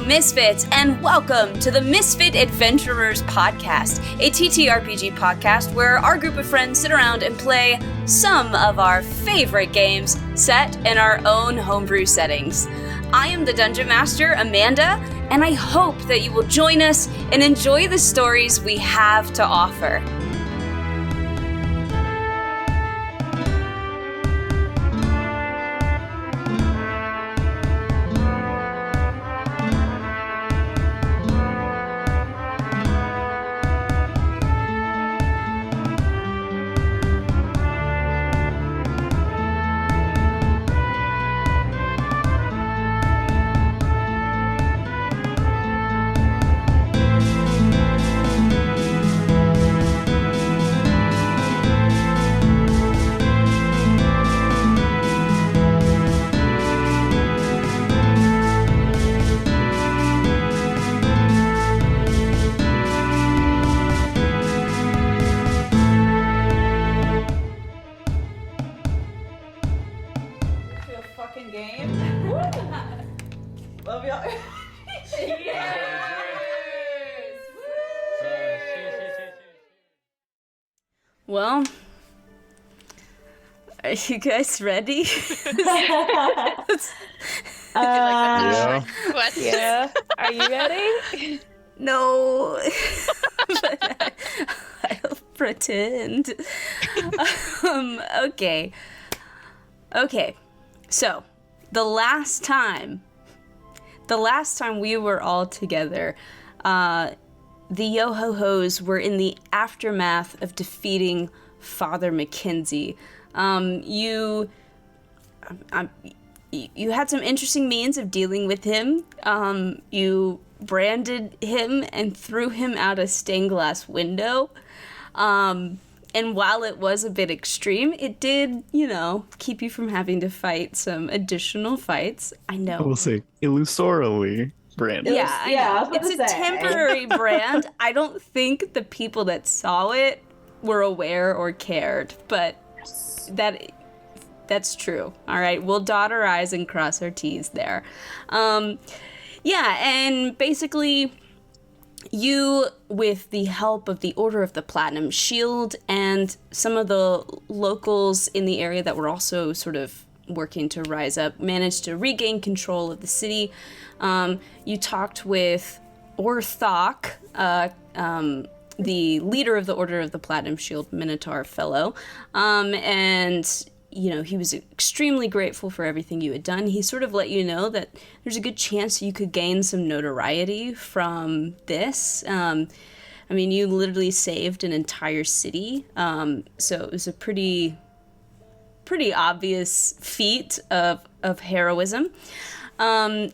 Misfits, and welcome to the Misfit Adventurers podcast, a TTRPG podcast where our group of friends sit around and play some of our favorite games set in our own homebrew settings. I am the Dungeon Master, Amanda, and I hope that you will join us and enjoy the stories we have to offer. Well, are you guys ready? Yeah. Are you ready? No. But I'll pretend. Okay. So, the last time we were all together, the Yo-Ho-Hos were in the aftermath of defeating Father Mackenzie. You had some interesting means of dealing with him. You branded him and threw him out a stained glass window. And while it was a bit extreme, it did, keep you from having to fight some additional fights. I know. I will say, illusorily branded. Yeah, it's a temporary brand. I don't think the people that saw it were aware or cared, but that's true. All right, we'll dot our I's and cross our T's there. And basically, you, with the help of the Order of the Platinum Shield and some of the locals in the area that were also sort of working to rise up, managed to regain control of the city. You talked with Orthok, the leader of the Order of the Platinum Shield, Minotaur Fellow, and he was extremely grateful for everything you had done. He sort of let you know that there's a good chance you could gain some notoriety from this. You literally saved an entire city, so it was a pretty obvious feat of heroism. And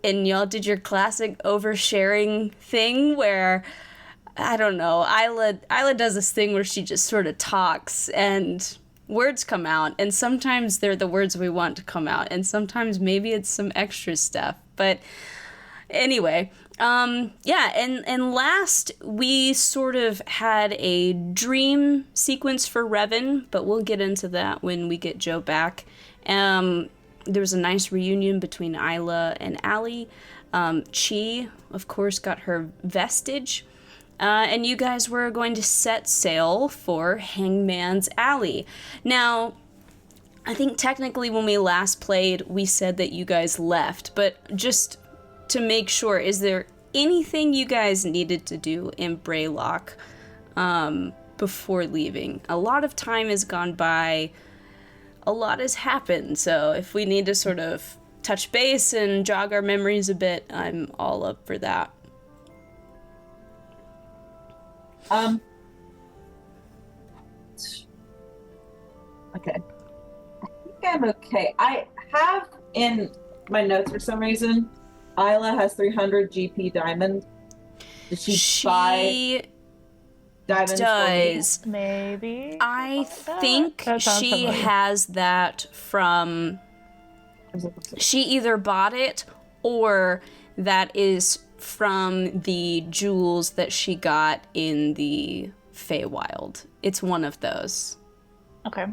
y'all did your classic oversharing thing where, I don't know, Isla does this thing where she just sort of talks and words come out, and sometimes they're the words we want to come out, and sometimes maybe it's some extra stuff. But anyway, and last we sort of had a dream sequence for Revan, but we'll get into that when we get Joe back. There was a nice reunion between Isla and Allie. Chi, of course, got her vestige. And you guys were going to set sail for Hangman's Alley. Now, I think technically when we last played, we said that you guys left. But just to make sure, is there anything you guys needed to do in Braylock before leaving? A lot of time has gone by. A lot has happened, so if we need to sort of touch base and jog our memories a bit, I'm all up for that. Okay. I think I'm okay. I have in my notes for some reason, Isla has 300 GP diamond. Did she buy diamonds? Does. Maybe. I think she has that from... She either bought it or that is from the jewels that she got in the Feywild. It's one of those. Okay.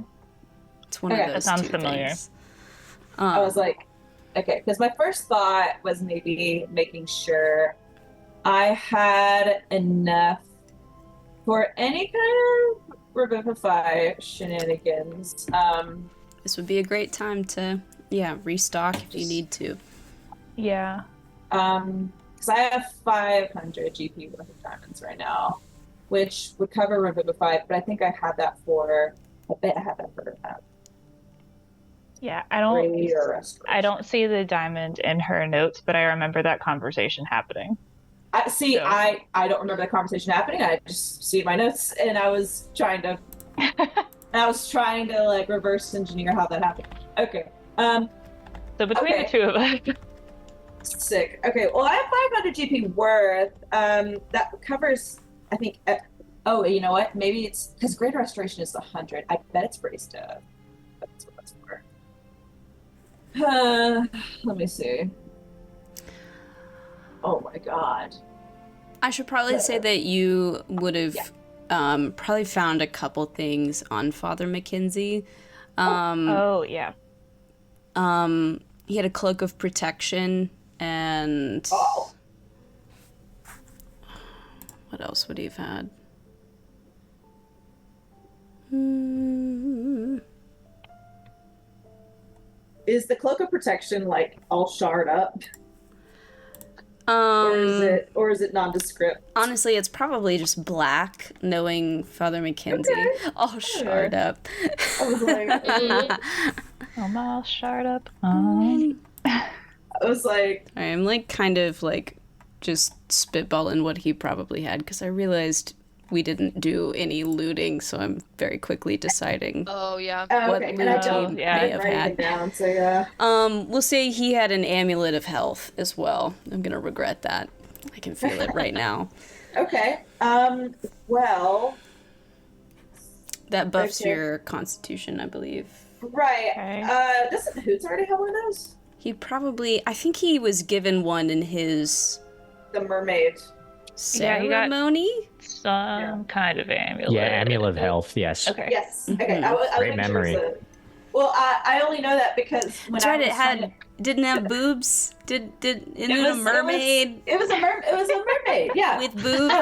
It's one of those. That sounds two familiar. things. I was like, Okay, because my first thought was maybe making sure I had enough for any kind of Revivify shenanigans. This would be a great time to, restock if you need to. Yeah. Because I have 500 GP worth of diamonds right now, which would cover Revivify, but I think I had that for. I bet I had that for Yeah, Radiant I don't see the diamond in her notes, but I remember that conversation happening. See, So. I don't remember the conversation happening. I just see my notes, and I was trying to like reverse engineer how that happened. Okay. So between the two of us. Sick. Okay. Well, I have 500 GP worth. That covers, I think. Oh, you know what? Maybe it's because Greater Restoration is 100. I bet it's for stuff. That's what that's for. Let me see. Oh my god. I should probably say that you would have probably found a couple things on Father McKenzie. Yeah. He had a cloak of protection and what else would he have had? Is the cloak of protection like all shard up? Or is it nondescript? Honestly, it's probably just black, knowing Father McKenzie. Okay. All shard up. I was like, I'm all shard up. I was like, I'm like kind of like just spitballing what he probably had because I realized we didn't do any looting, so I'm very quickly deciding. Oh yeah. What okay, loot and I he don't may have write had. it down, so yeah. We'll say he had an amulet of health as well. I'm gonna regret that. I can feel it right now. Okay. Well. That buffs Okay. your constitution, I believe. Right. Okay. Doesn't Hoots already have one of those? He probably, I think he was given one in his The mermaid. Yeah, he got- ceremony? Some kind of amulet. Yeah, amulet of health. Yes. Okay. Yes. Okay. Mhm. I was Great making sure it was memory. well, I only know that because when That's I right, was it had, trying didn't have boobs? Isn't it was- a mermaid It was a mermaid. Yeah. with boobs?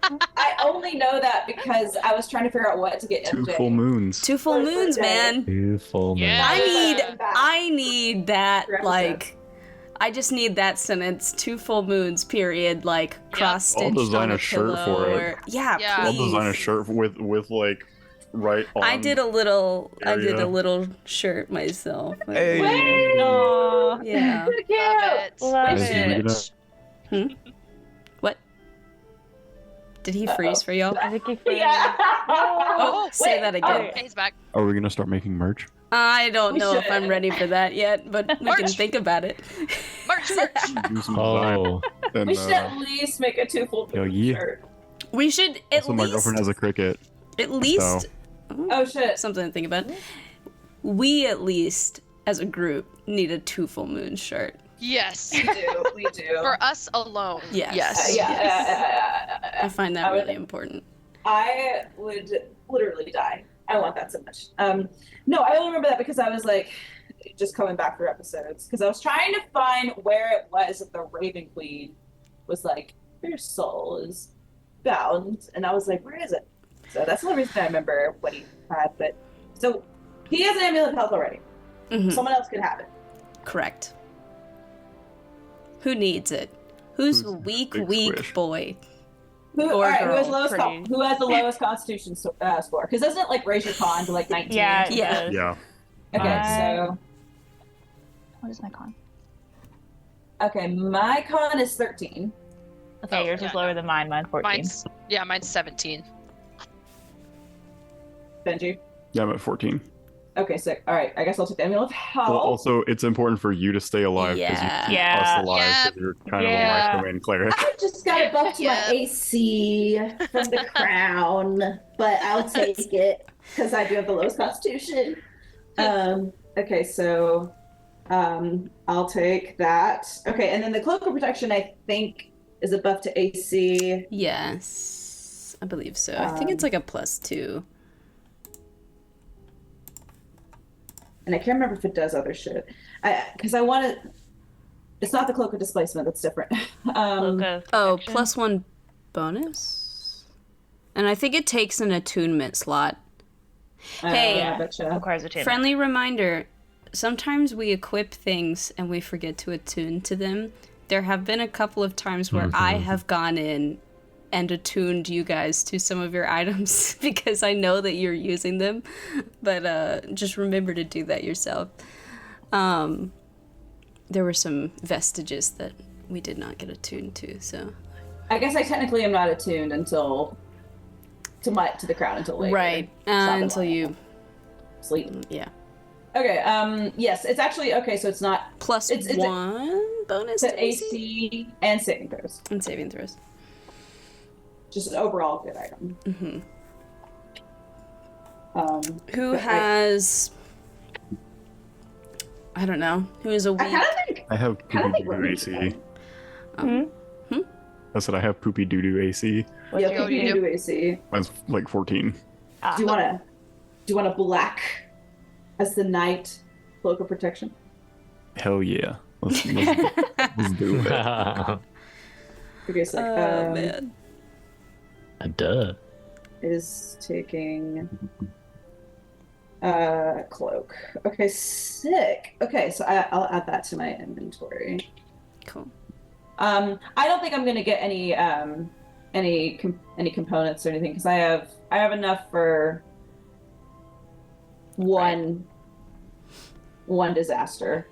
Oh, I only know that because I was trying to figure out what to get Two MJ. full moons. Two full First moons, birthday. man. Two full moons. Yeah. I need that, Represents. like, I just need that sentence, 2 full moons, period, like, cross-stitched I'll design on a a shirt pillow for it. or... Yeah, Yeah. I'll please. design a shirt with right on. I did a little area. shirt myself. Like, Hey. Aw, Yeah. Look at love Is he it. gonna- What? Did he freeze for y'all? I think he Yeah. Oh, say that again. Okay. Okay, he's back. Are we gonna start making merch? I don't We know if I'm should. ready for that yet, but we can March. think about it. March. Do some design. Oh, And, We should at least make a 2 full Yo, moon yeah. shirt. We should at also, my girlfriend has a cricket. least Oh shit. something to think about. We at least as a group need a 2 full moon shirt. Yes. We do. For us alone. Yes. Yes. I find that I would- really important. I would literally die. I want that so much. No, I only remember that because I was like, just coming back through episodes, because I was trying to find where it was that the Raven Queen was like, your soul is bound, and I was like, where is it? So that's the only reason I remember what he had. But so he has an amulet of health already. Mhm. Someone else could have it. Correct. Who needs it? Who's Who's a weak big squish? boy? Who, Or all right, who has girl, lowest pretty. who has the lowest Constitution score? Because doesn't it like raise your con to like 19? Yeah. it Yeah. does. Yeah. Okay, I- so What is my con? okay, my con is 13. Okay, Oh, yours yeah, is lower no. than mine. Mine 14. Mine's 17. Benji. Yeah, I'm at 14. Okay, sick. All right, I guess I'll take the amulet of health. Well, also, it's important for you to stay alive because you Yeah. keep Yeah. us alive because you're kind Yeah. of a life domain cleric. I just got a buff to Yeah. my AC from the crown, but I'll take it. because I do have the lowest Constitution. Okay, so I'll take that. Okay, and then the cloak of protection, I think, is a buff to AC. Yes, I believe so. I think it's like a +2. And I can't remember if it does other shit. Because I want to. It's not the cloak of displacement. That's different. Cloak of Oh, protection. +1 bonus? And I think it takes an attunement slot. Hey, I betcha. requires attunement. friendly reminder, sometimes we equip things and we forget to attune to them. There have been a couple of times where I have gone in and attuned you guys to some of your items because I know that you're using them, but just remember to do that yourself. There were some vestiges that we did not get attuned to, so. I guess I technically am not attuned until to the crown until later. Right, It's not until the you, sleep. yeah. Okay. Yes, it's actually okay. So it's not Plus it's one bonus to to AC AC and saving throws. and saving throws. Just an overall good item. Mm-hmm. Who but has? I don't know. Who is a I weak? kind of think. I have I don't poopy think doo doo AC. I said I have poopy doo doo AC. What's Yeah, your- you can do AC. Mine's like 14. Ah. Do you want a black as the knight cloak of protection? Hell yeah. Let's do it. Okay, so Man. Duh. is taking cloak. Okay, sick. Okay, so I'll add that to my inventory. Cool. I don't think I'm gonna get any components or anything because I have enough for one disaster.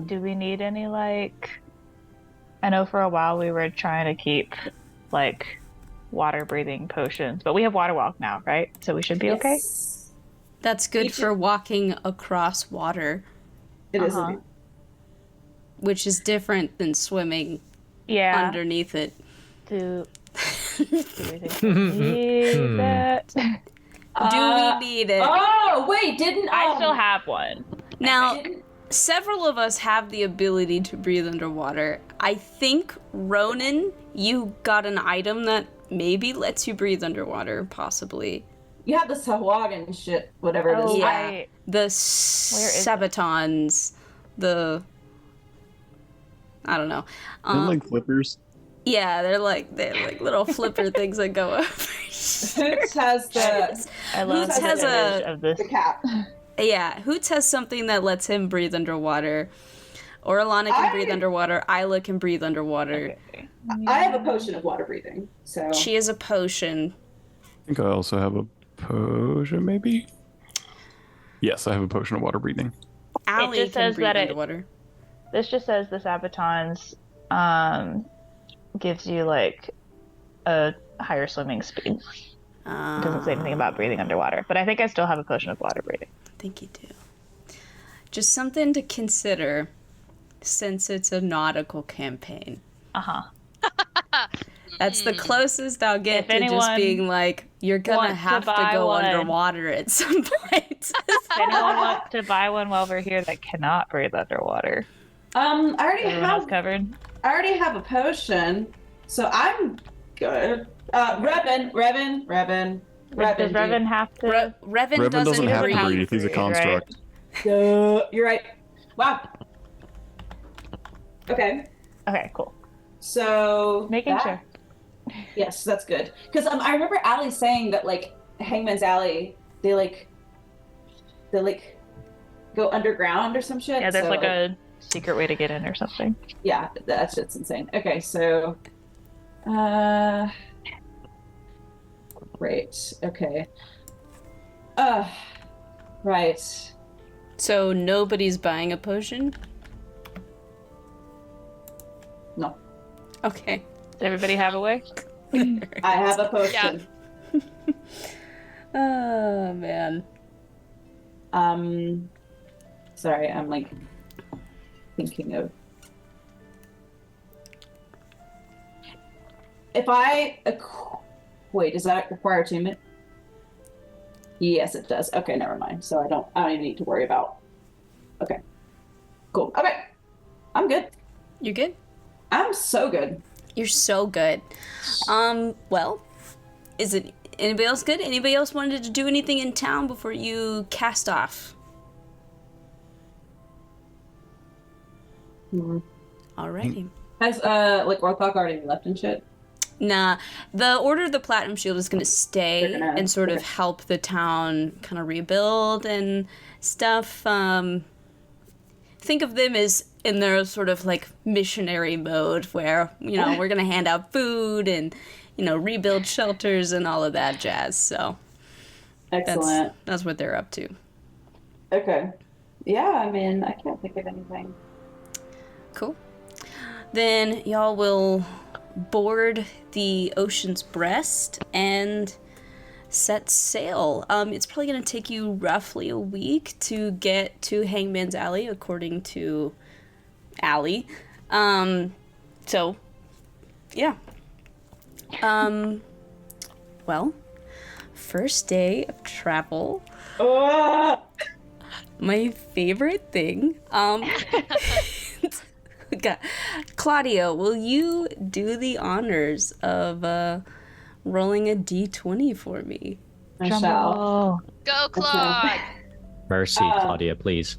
Do we need any, like... I know for a while we were trying to keep, like, water-breathing potions, but we have water walk now, right? So we should be okay? Yes, That's good Each- for walking across water, it is. Uh-huh. which is different than swimming Yeah. underneath it. Do we think we need that? Do we need it? Oh wait, didn't I still have one. Now, didn't- several of us have the ability to breathe underwater. I think, Ronan, you got an item that maybe lets you breathe underwater, possibly. you have the Sahuagin shit, whatever it is. Oh, Yeah. right. The is it? Sabatons, I don't know. They're like flippers. Yeah, they're like little flipper things that go over. Hoots has the I love Hoots the has image of this. cap. Yeah, Hoots has something that lets him breathe underwater. Orlana can breathe underwater. Isla can breathe underwater. Okay. I have a potion of water breathing, so She has a potion. I think I also have a potion, maybe? Yes, I have a potion of water breathing. Allie just can says breathe that it- underwater. This just says the Sabatons gives you, like, a higher swimming speed. It doesn't say anything about breathing underwater, but I think I still have a potion of water breathing. I think you do. Just something to consider since it's a nautical campaign. Uh-huh. That's the closest I'll get If to just anyone being like, you're gonna wants to have to buy go one. underwater at some point. If anyone wants to buy one while we're here that cannot breathe underwater, I already everyone else have covered? I already have a potion, so I'm good. Revan. Does Revan have to? Revan doesn't have to breathe. breathe. He's a breathe, construct. You're right. Wow. Okay, Okay, cool. so Making that- sure. Yes, that's good. Because I remember Allie saying that like Hangman's Alley, they go underground or some shit. Yeah, there's so, like a secret way to get in or something. Yeah, that shit's insane. Okay, so great. Okay. Right. So nobody's buying a potion? No. Okay. Does everybody have a way? I have a potion. Oh, man. Sorry, I'm like thinking of if I wait, does that require attunement? Yes, it does. Okay, never mind. So I don't even need to worry about. Okay. Cool. Okay. I'm good. You good? I'm so good. You're so good. Well, is it anybody else good? Anybody else wanted to do anything in town before you cast off? Alrighty. Has like Orthok already left and shit? Nah, the Order of the Platinum Shield is going to stay They're gonna- and sort of okay. help the town kind of rebuild and stuff. Think of them as in their sort of like missionary mode where, you know, we're going to hand out food and, you know, rebuild shelters and all of that jazz. So Excellent. that's what they're up to. Okay. Yeah, I mean, I can't think of anything. Cool. Then y'all will board the Ocean's Breast and set sail. It's probably going to take you roughly a week to get to Hangman's Alley, according to Allie. So, yeah. Well, first day of travel. My favorite thing. Claudio, will you do the honors of rolling a d20 for me? I shall. Go, Claude! Mercy, Claudia, please.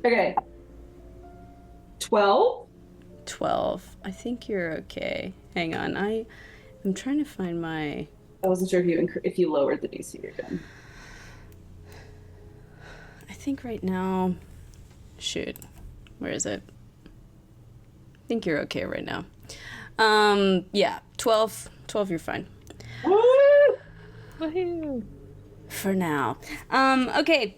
Okay. 12? 12. I think you're okay. Hang on. I'm trying to find my... I wasn't sure if you lowered the DC again. I think right now... Shoot. Where is it? I think you're okay right now. Yeah. 12. 12, you're fine. Woohoo! For now. Okay.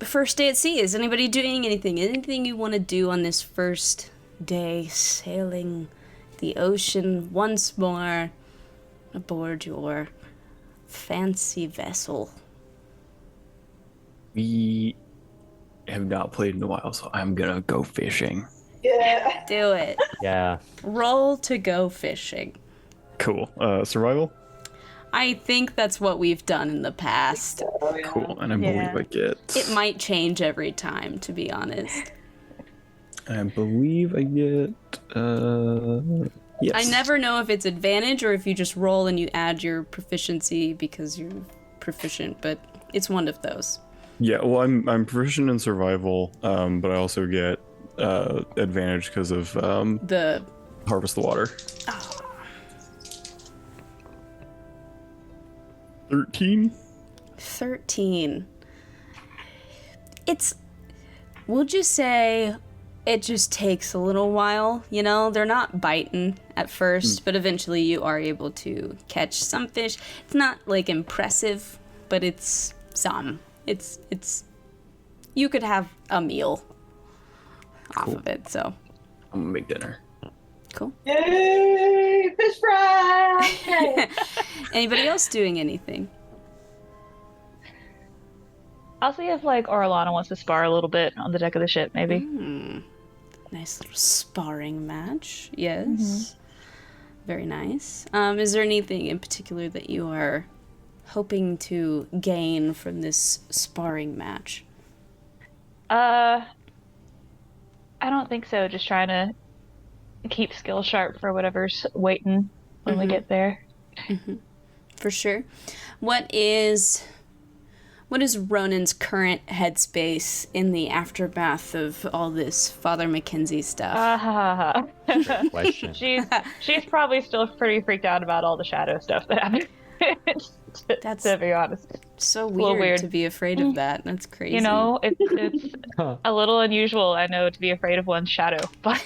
First day at sea. Is anybody doing anything? Anything you want to do on this first day sailing the ocean once more aboard your fancy vessel? We have not played in a while, so I'm gonna go fishing. Yeah. Do it. Yeah. Roll to go fishing. Cool. Survival? I think that's what we've done in the past. Oh, yeah. Cool. And I Yeah. believe I get... It might change every time, to be honest. I believe I get... Yes. I never know if it's advantage or if you just roll and you add your proficiency because you're proficient, but it's one of those. Yeah, well, I'm proficient in survival, but I also get advantage because of The harvest the water. 13? 13. We'll just say it just takes a little while, you know? They're not biting at first, but eventually you are able to catch some fish. It's not, like, impressive, but it's some. It's you could have a meal off Cool. of it, so I'm gonna make dinner. cool. Yay! Fish fry! Anybody else doing anything? I'll see if like Orlana wants to spar a little bit on the deck of the ship, maybe. Nice little sparring match. Yes. Very nice. Is there anything in particular that you are hoping to gain from this sparring match? I don't think so. Just trying to keep skill sharp for whatever's waiting when we get there. For sure. What is Ronan's current headspace in the aftermath of all this Father Mackenzie stuff? Question. She's probably still pretty freaked out about all the shadow stuff that happened. to be honest. So little weird, weird. to be afraid of that. That's crazy. You know, it's a little unusual, I know, to be afraid of one's shadow. But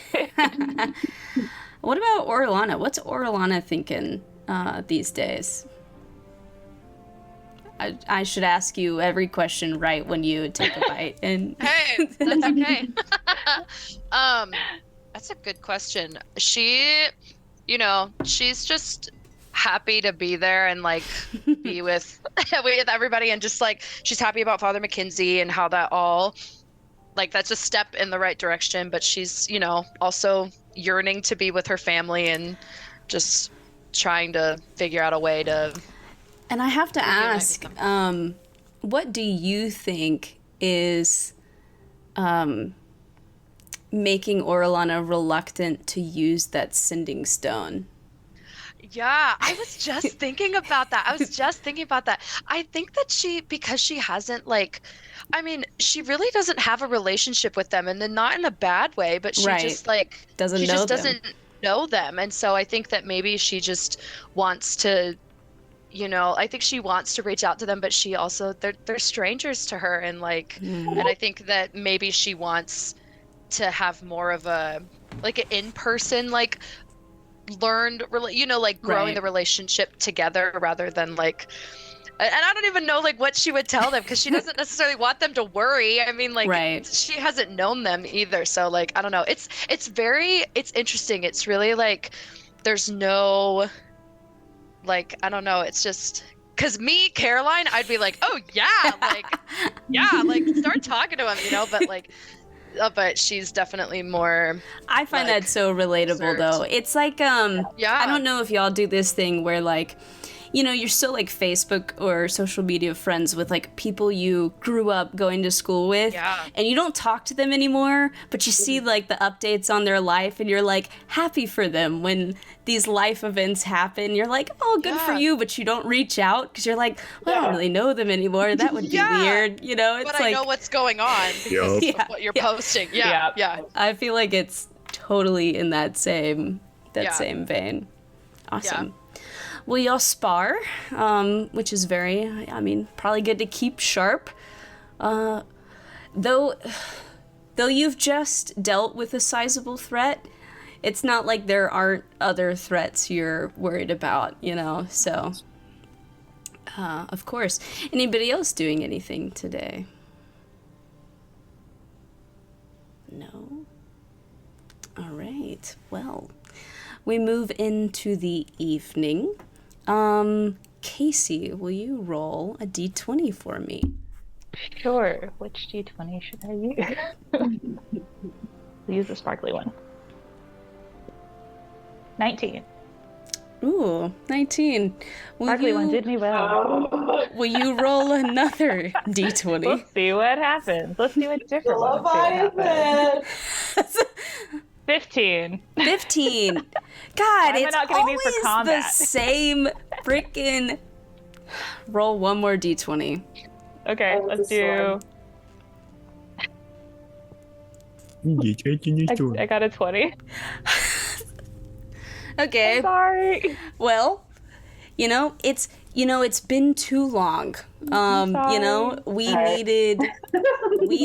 What about Orlana? What's Orlana thinking these days? I should ask you every question right when you take a bite. And Hey, that's okay. That's a good question. She's just happy to be there and like be with everybody, and just like she's happy about Father Mackenzie and how that all like that's a step in the right direction, but she's, also yearning to be with her family and just trying to figure out a way to. And I have to ask, with what do you think is making Orlana reluctant to use that sending stone? Yeah, I was just thinking about that. I think that because she hasn't like, I mean, she really doesn't have a relationship with them, and then not in a bad way, but she Right. just like, Doesn't she know just them. doesn't know them. And so I think that maybe she just wants to, I think she wants to reach out to them, but she also, they're strangers to her. And like, and I think that maybe she wants to have more of a, like an in-person, like, like growing Right. the relationship together rather than like, and I don't even know like what she would tell them because she doesn't necessarily want them to worry. I mean, like Right. she hasn't known them either, so like I don't know. It's interesting. It's really like there's no, like, I don't know. It's just because me, Caroline, I'd be like, oh yeah, like start talking to him, but like. But she's definitely more. I find like, that so relatable reserved. though. It's like Yeah. I don't know if y'all do this thing where like you're still like Facebook or social media friends with like people you grew up going to school with, Yeah. and you don't talk to them anymore, but you see like the updates on their life and you're like happy for them when these life events happen. You're like, oh, good for Yeah. you, but you don't reach out because you're like, well, I don't really know them anymore. That would be Yeah. weird, It's But like I know what's going on because Yeah. of what you're Yeah. posting. Yeah. Yeah. I feel like it's totally in that same Yeah. vein. Awesome. Well, y'all spar, which is very, probably good to keep sharp. Though you've just dealt with a sizable threat, it's not like there aren't other threats you're worried about, So, of course. Anybody else doing anything today? No? All right. Well, we move into the evening. Casey, will you roll a d20 for me? Sure. Which d20 should I use? I'll use the sparkly one. 19. Ooh, 19. Sparkly one did me well. Will you roll another d20? Let's see what happens. Let's do a different one. Let's see what happens. 15. 15. God, Why am I it's not getting these for always the combat? same freaking. Roll one more d20. Okay, Oh, let's it's a do. I got a 20. Okay. Sorry. Well, it's been too long. Sorry. We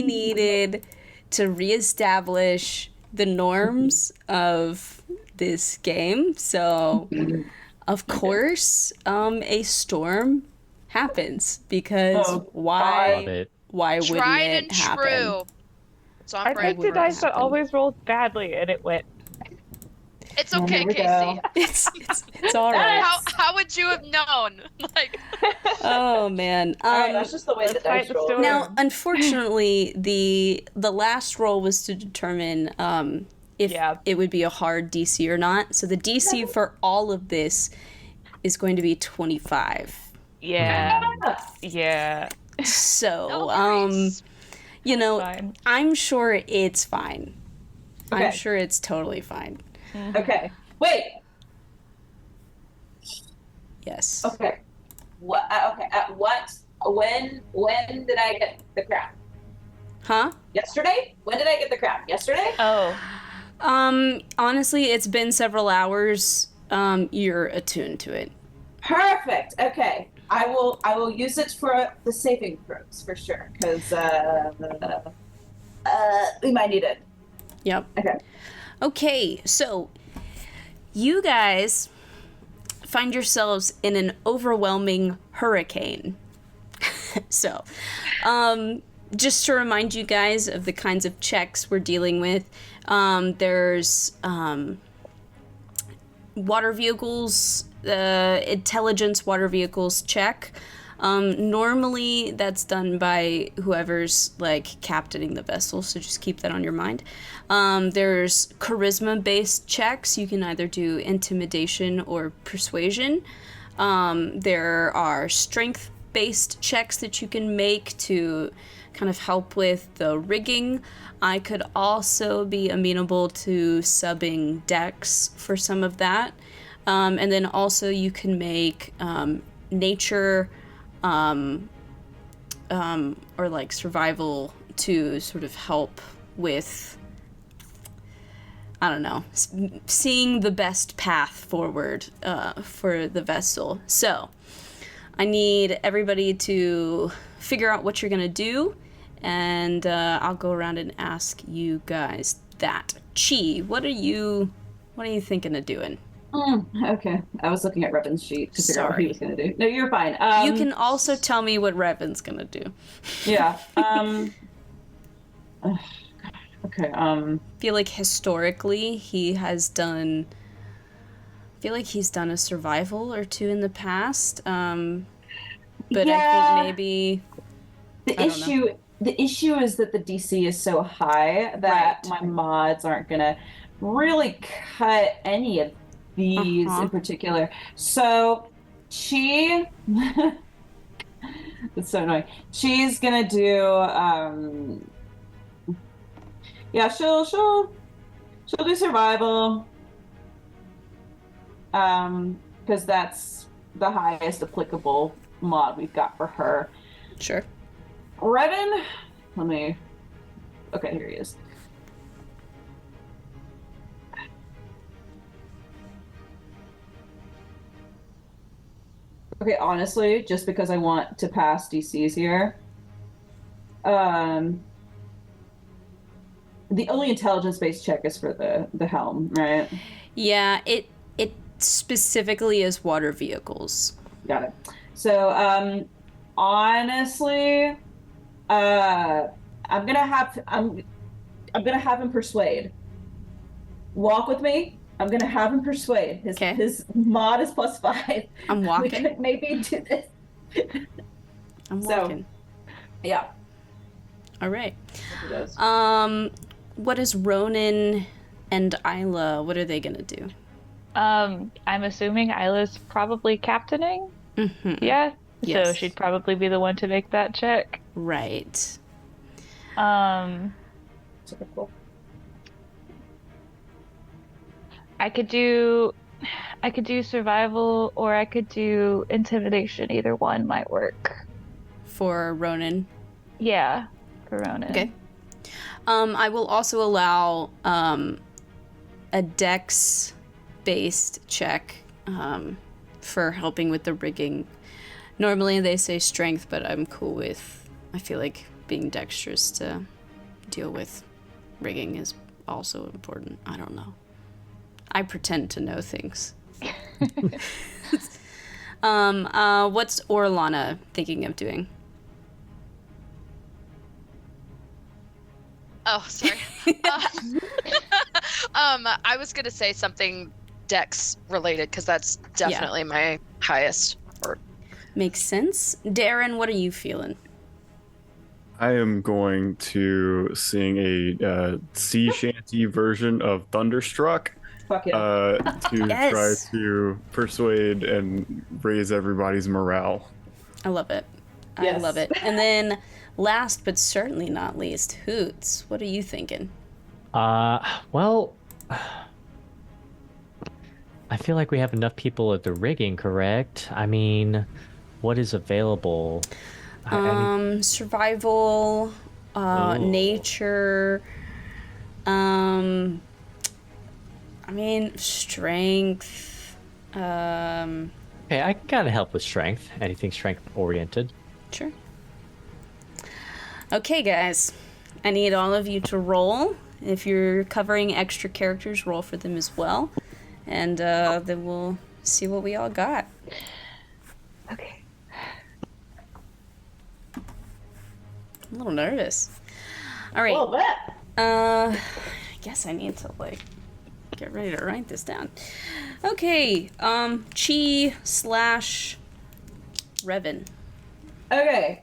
needed to reestablish the norms of this game. So, of course, a storm happens because Love why it. wouldn't Tried it and happen? true. It's on I brand. picked a dice that happen. always rolled badly, and it went. It's okay, Here we Casey. go. It's all right. How would you have known? Like, Oh man. Alright, that's just the way the let's fight dice the roll. storm. Now, unfortunately, the last roll was to determine if Yeah. it would be a hard DC or not. So the DC for all of this is going to be 25. Yeah. Yeah. So, no worries. Fine. I'm sure it's fine. Okay. I'm sure it's totally fine. Okay. Wait. Yes. Okay. What? Okay. At what? When did I get the crown? Huh? Yesterday? When did I get the crown? Yesterday? Oh. Honestly, it's been several hours. You're attuned to it. Perfect. Okay. I will use it for the saving throws for sure because we might need it. Yep. Okay. Okay, so you guys find yourselves in an overwhelming hurricane. So, just to remind you guys of the kinds of checks we're dealing with, there's water vehicles, intelligence water vehicles check. Normally that's done by whoever's like captaining the vessel, so just keep that on your mind. There's charisma based checks. You can either do intimidation or persuasion. There are strength based checks that you can make to kind of help with the rigging. I could also be amenable to subbing decks for some of that. And then also you can make nature or like survival to sort of help with, I don't know, seeing the best path forward for the vessel. So I need everybody to figure out what you're going to do, and I'll go around and ask you guys that. Chi, what are you thinking of doing? Okay, I was looking at Revan's sheet to figure out what he was going to do. No, you're fine. You can also tell me what Revan's going to do. Yeah. Okay. I feel like historically he's done a survival or two in the past. But Yeah. I think maybe The issue is that the DC is so high that my mods aren't gonna really cut any of these in particular. So she it's so annoying. She's gonna do yeah, she'll do survival. Because that's the highest applicable mod we've got for her. Sure. Revan, okay, here he is. Okay, honestly, just because I want to pass DCs here, the only intelligence-based check is for the helm, right? Yeah, it specifically is water vehicles. Got it. So, honestly, I'm gonna have him persuade. Walk with me. I'm gonna have him persuade. His mod is +5. I'm walking. We could maybe do this. I'm walking. Yeah. All right. What is Ronan and Isla? What are they gonna do? I'm assuming Isla's probably captaining. Mm-hmm. Yeah. Yes. So she'd probably be the one to make that check. Right. Typical. I could do survival or I could do intimidation. Either one might work. For Ronan. Yeah, for Ronan. Okay. I will also allow a dex-based check for helping with the rigging. Normally they say strength, but I'm cool with, I feel like being dexterous to deal with rigging is also important. I don't know. I pretend to know things. What's Orlana thinking of doing? Oh, sorry. I was gonna say something Dex related because that's definitely my highest. Makes sense. Darren, what are you feeling? I am going to sing a sea shanty version of Thunderstruck Fuck it. to Yes. try to persuade and raise everybody's morale. I love it. I Yes. love it. And then last but certainly not least, Hoots, what are you thinking? Well, I feel like we have enough people at the rigging, correct? I mean, what is available? Survival, nature, strength, Okay, I can kind of help with strength. Anything strength oriented. Sure. Okay, guys. I need all of you to roll. If you're covering extra characters, roll for them as well. And then we'll see what we all got. Okay. I'm a little nervous. All right. Well, that. I guess I need to, get ready to write this down. Okay. Chi / Revan. Okay.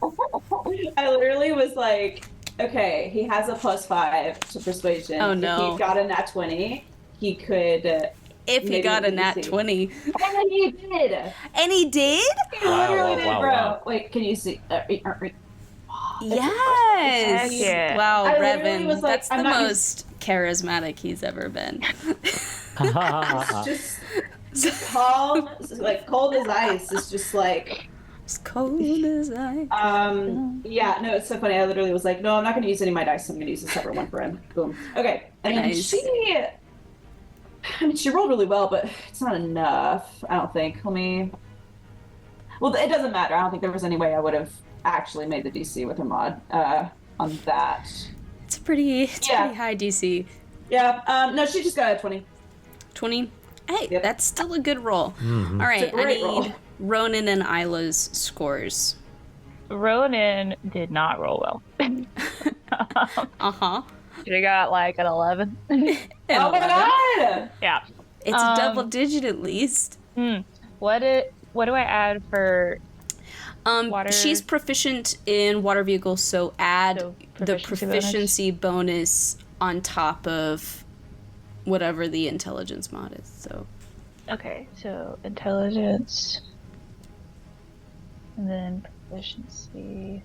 I literally was like, okay, he has a +5 to persuasion. Oh, no. If he got a nat 20, he could. If he maybe got a we nat see. 20. And he did. And he did? He literally did, wow, bro. wow. Wait, can you see? Yes. Heck yeah. Wow, I literally Revan. was like, That's the I'm not most charismatic he's ever been. Just calm, like cold as ice. It's just like, As cold as ice. yeah, no, it's so funny. I literally was like, no, I'm not going to use any of my dice. I'm going to use a separate one for him. Boom. Okay. And then Nice. she rolled really well, but it's not enough, I don't think. Well, it doesn't matter. I don't think there was any way I would have actually made the DC with her mod on that. It's a pretty high DC. Yeah, no, she just got a 20. 20? Hey, Yep. that's still a good roll. Mhm. All right, It's a great I roll. need Ronan and Isla's scores. Ronan did not roll well. Uh-huh. She got like an 11. And Oh my 11. god! Yeah. It's a double digit at least. What do I add for water? She's proficient in water vehicles, so add So, the proficiency proficiency bonus on top of whatever the intelligence mod is. So Okay, so intelligence. And then proficiency.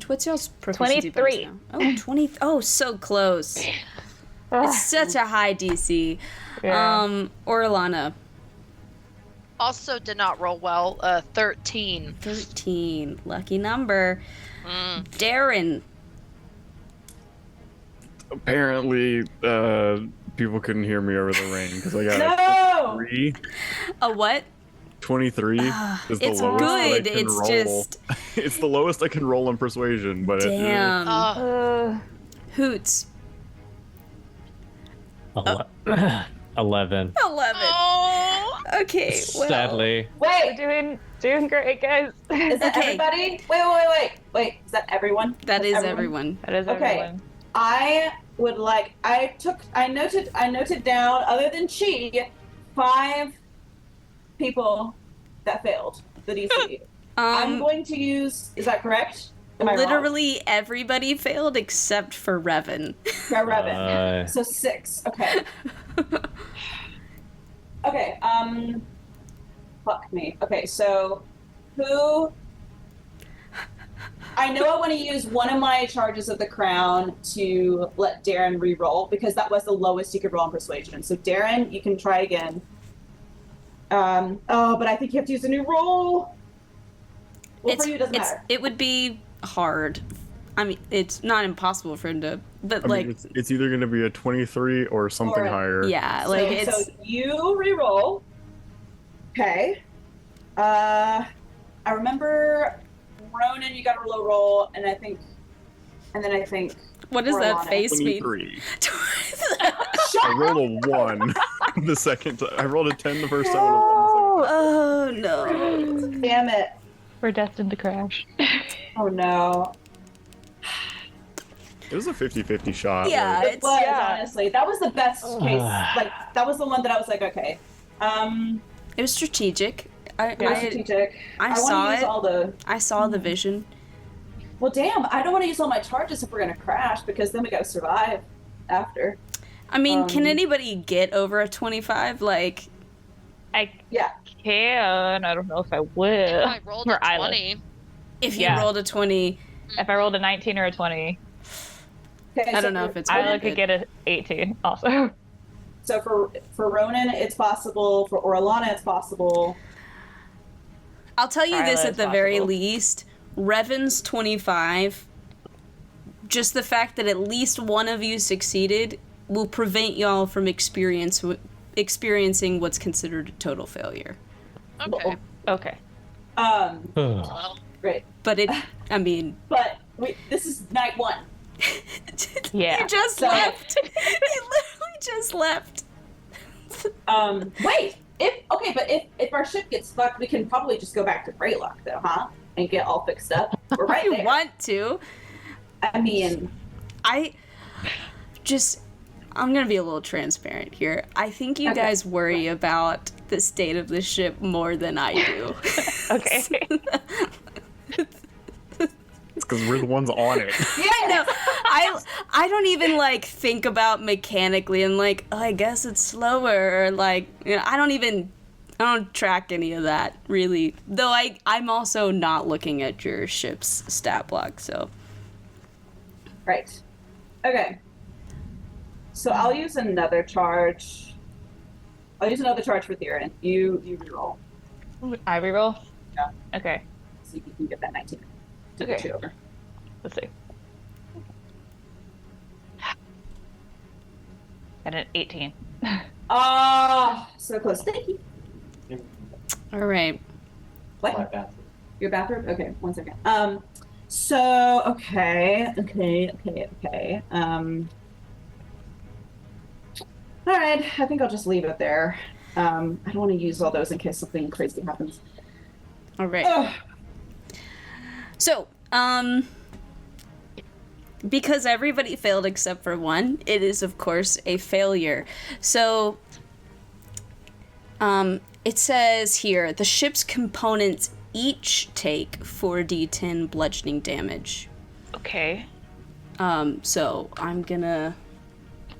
what's y'all's proficiency 23. bonus now? Oh, 20. Oh, so close. It's such a high DC. Yeah. Orlana, Also did not roll well. 13. 13. Lucky number. Mm. Darren, Apparently, people couldn't hear me over the rain because I got No! a 23. a what? 23 is the It's lowest that I good. can It's roll. just It's the lowest I can roll in persuasion, but damn. Hoots. 11. 11. Oh. Okay, well. Sadly. Wait, Doing great, guys. is that Okay. everybody? Wait. Is that everyone? That That's is everyone. That is Okay. everyone. I would like. I noted down. Other than Chi, 5 people that failed the DC. I'm going to use. Is that correct? Am I wrong? Literally everybody failed except for Revan. For Revan. So 6. Okay. Okay. Fuck me. Okay. So, who? I know I want to use one of my charges of the crown to let Darren re-roll because that was the lowest you could roll on persuasion. So Darren, you can try again. But I think you have to use a new roll. Well, for you, it doesn't matter. It would be hard. I mean, it's not impossible for him to, but I like, mean, it's either going to be a 23 or something Or a- higher. yeah, like it's. So you re-roll. Okay. I remember Ronan, you got a low roll, and then I think. What does that Orlana. face mean? 23. I rolled a 1 the second time. I rolled a 10 the first time. And a 1 the second time. Oh no. Damn it. We're destined to crash. Oh no. It was a 50-50 shot. Yeah. like, It was, yeah. honestly. That was the best case. Like, that was the one that I was like, okay. It was strategic. I Strategic. I wanna saw use it. all the. I saw the vision. Well, damn, I don't want to use all my charges if we're gonna crash because then we gotta survive after. I mean, can Um, anybody get over a 25? Like, I Yeah. can. I don't know if I will. I rolled For a Isla. 20. if you Yeah. rolled a 20, If I rolled a 19 or a 20, Okay, I don't know if it's I worth could it. get an 18 also. So for Ronan, it's possible. For Orlana, it's possible. I'll tell you this Isla at is the very possible. least. Revan's 25, just the fact that at least one of you succeeded will prevent y'all from experiencing what's considered a total failure. Okay. Okay. Well, Great. But it, I mean, But this is night 1. Yeah. you just So- left. You literally just left. Wait. If our ship gets fucked, we can probably just go back to Greylock, though, huh? And get all fixed up. We're right You there. want to. I mean, I'm gonna be a little transparent here. I think you Okay. guys worry about the state of the ship more than I do. Okay. It's because we're the ones on it. Yeah, no, I don't even like think about mechanically and like, oh, I guess it's slower or like, you know, I don't track any of that really. Though I'm also not looking at your ship's stat block, so right. Okay. So I'll use another charge. I'll use another charge for Theron. You reroll. I reroll? Yeah. Okay. See if you can get that 19 to Okay. get you over. Let's see. And an 18. Ah, so close. Thank you. All right. What? My bathroom. Your bathroom? Okay, 1 second. So okay. All right. I think I'll just leave it there. I don't want to use all those in case something crazy happens. All right. Ugh. So, because everybody failed except for one, it is of course a failure. So, it says here the ship's components each take 4d10 bludgeoning damage. Okay. So I'm gonna.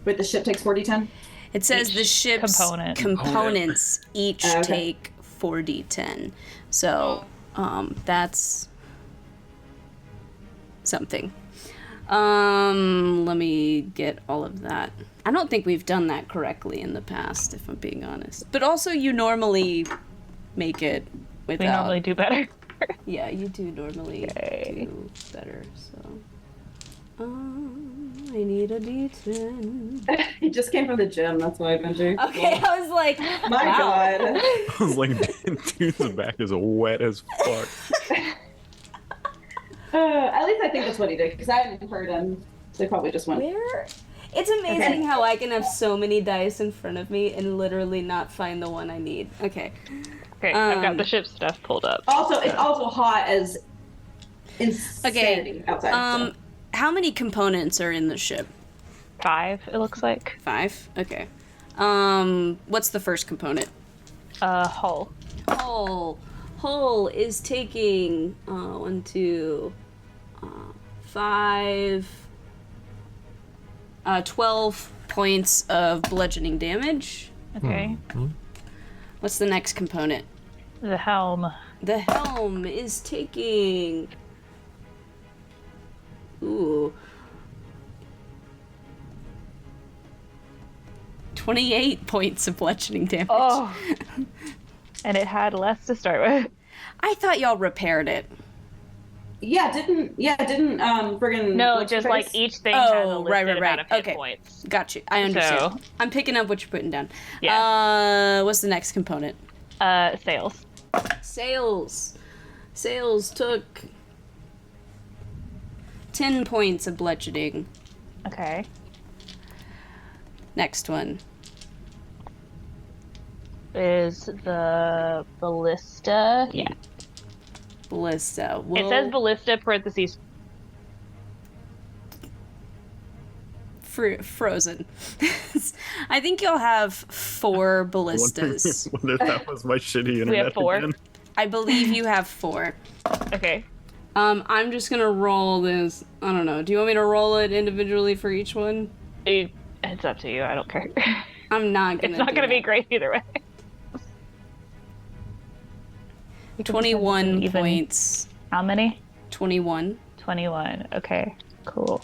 Wait, the ship takes 4d10? It says Each the ship's components each Okay. take 4d10. So, that's something. Let me get all of that. I don't think we've done that correctly in the past, if I'm being honest. But also, you normally make it without. We normally do better. Yeah, you do normally Okay. do better. So, I need a d10. He just came from the gym. That's why I've been doing. Okay, I was like, My wow. God. I was like, dude's back is wet as fuck. At least I think that's what he did because I hadn't heard him. So he probably just went. Where? It's amazing how I can have so many dice in front of me and literally not find the one I need. Okay. Okay, I've got the ship stuff pulled up. Also, it's also hot as insanity outside. So. How many components are in the ship? 5, it looks like. 5? Okay. What's the first component? Hull. Hull is taking 1, 2, 5, 12 points of bludgeoning damage. Okay. What's the next component? The helm. The helm is taking 28 points of bludgeoning damage. Oh. And it had less to start with. I thought y'all repaired it. Didn't friggin' No, what's just her like face? each thing has a Oh, listed right. amount of hit Okay. points. Got you. I understand. So- I'm picking up what you're putting down. Yeah. What's the next component? Sails. Sails took 10 points of bludgeoning. Okay. Next one. Is the ballista? Yeah. Ballista. It says ballista parentheses. Frozen. I think you'll have 4 ballistas. What if that was my shitty internet We have 4. again? I believe you have 4. Okay. I'm just gonna roll this. I don't know. Do you want me to roll it individually for each one? It's up to you. I don't care. I'm not gonna. It's not do going to be that. great either way. 21 Even- points. How many? 21. 21. Okay. Cool.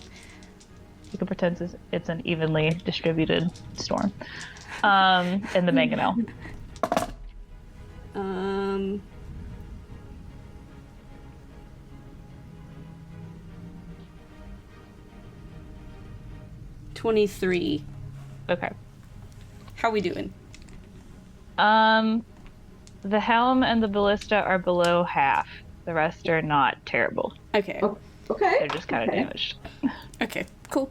You can pretend it's an evenly distributed storm. In the mangonel. Um. $23. Okay. How we doing? The helm and the ballista are below half. The rest are not terrible. Okay. Oh, okay. They're just kind of Okay. damaged. Okay. Cool.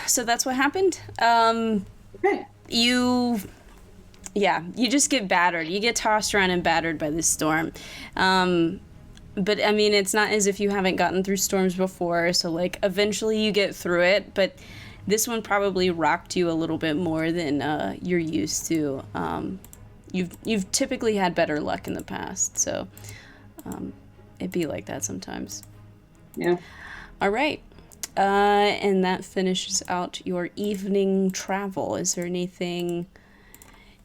So that's what happened. Okay. You just get battered. You get tossed around and battered by this storm. But I mean, it's not as if you haven't gotten through storms before, so like eventually you get through it, but this one probably rocked you a little bit more than you're used to. You've typically had better luck in the past, so it'd be like that sometimes. Yeah. All right. And that finishes out your evening travel. Is there anything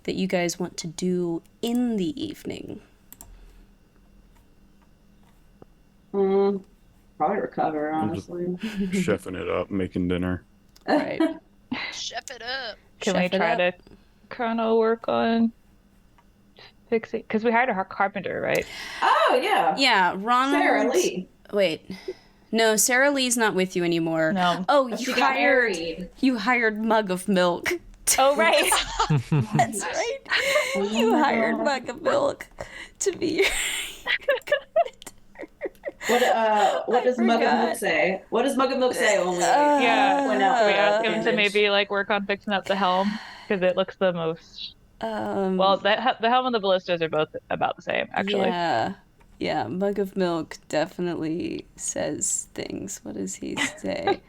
that you guys want to do in the evening? Probably recover, I'm just honestly. chefing it up, making dinner. Right. Chef it up. Can Chef we it try up. to kind of work on fixing? Because we hired a carpenter, right? Oh yeah. Yeah, Ronald. Sarah Lee. Wait. No, Sarah Lee's not with you anymore. No. Oh, She you got hired married. you hired Mug of Milk. Oh, right. That's right. You hired Mug of Milk to be What does Mug of forgot. Milk say? What does Mug of Milk say when we Yeah. point out Can we the ask him to damage? maybe like work on fixing up the helm? Because it looks the most. Well, the helm and the ballistas are both about the same, actually. Yeah, Mug of Milk definitely says things. What does he say?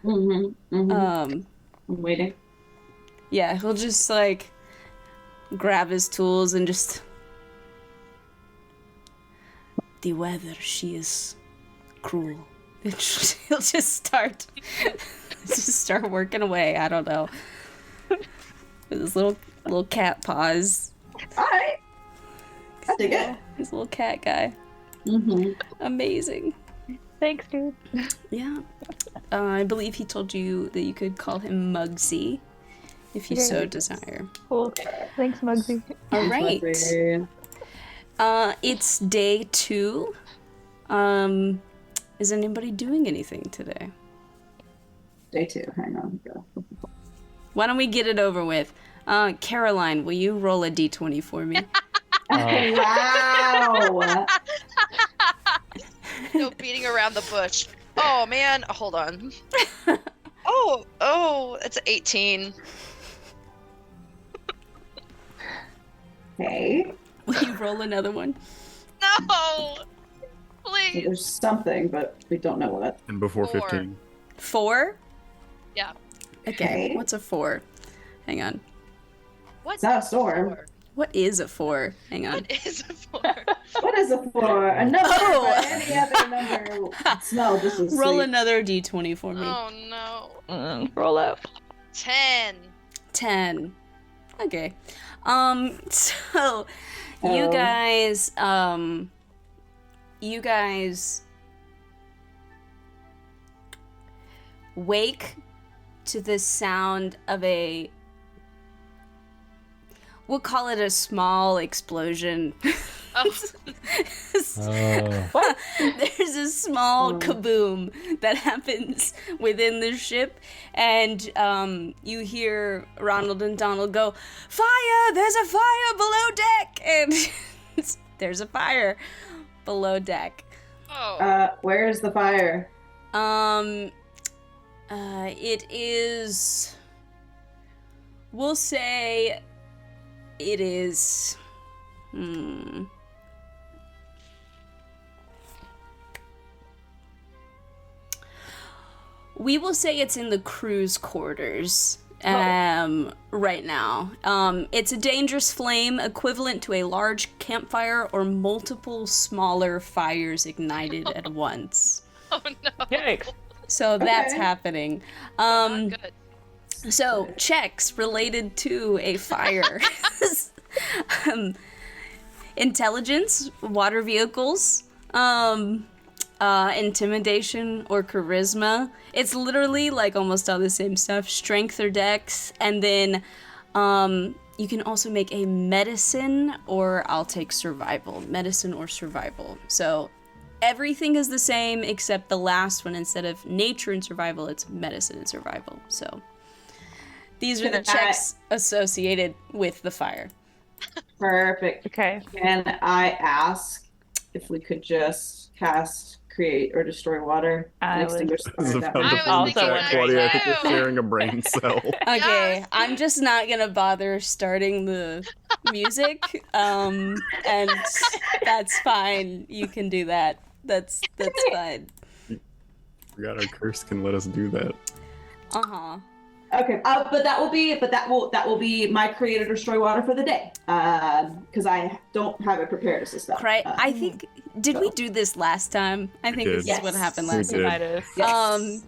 I'm waiting. Yeah, he'll just like grab his tools and just the weather, she is cruel. He'll just start working away. I don't know. With his little cat paws. Alright. I dig it. His little cat guy. Amazing. Thanks, dude. Yeah. I believe he told you that you could call him Mugsy if you so desire. Cool. Thanks, Muggsy. All right. It's day 2. Is anybody doing anything today? Day 2. Hang on. Why don't we get it over with? Caroline, will you roll a d20 for me? Wow. No beating around the bush. Oh man, hold on. Oh, it's 18. Okay. Will you roll another one? No, So please. there's something, but we don't know what. And before 4. 15. 4? Yeah. Okay. Okay. What's a 4? Hang on. What? It's not a storm. What is a 4? Hang on. What is it for? What is it for? A number Oh. for any other number. Smell just as Roll sweet. another d20 for me. Oh no. Roll up. 10. 10. Okay. So you Oh. guys wake to the sound of we'll call it a small explosion. Oh, Oh. There's a small kaboom that happens within the ship, and you hear Ronald and Donald go, "Fire! There's a fire below deck!" And there's a fire below deck. oh. Where is the fire? It is. We'll say it is. We will say it's in the crew's quarters right now. It's a dangerous flame equivalent to a large campfire or multiple smaller fires ignited at once. Oh no. Yikes. So that's Okay. happening. Not good. So checks related to a fire. Intelligence, water vehicles, intimidation or charisma. It's literally like almost all the same stuff. Strength or dex, and then you can also make a medicine, or I'll take survival. Medicine or survival. So everything is the same except the last one. Instead of nature and survival, it's medicine and survival. So these are the checks associated with the fire. Perfect. Okay. Can I ask if we could just cast create or destroy water and I would- extinguish the This is fire? about I to was be also Jack, wondering Claudia. I think that. you're sharing a brain cell. Okay, Yes. I'm just not gonna bother starting the music, and that's fine. You can do that. That's fine. Forgot our curse can let us do that. Okay, but that will be my create or destroy water for the day. Because I don't have it prepared as a spell. Right. I think did we do this last time? I think this did. is what Yes. happened We last did. time. Might have. Yes.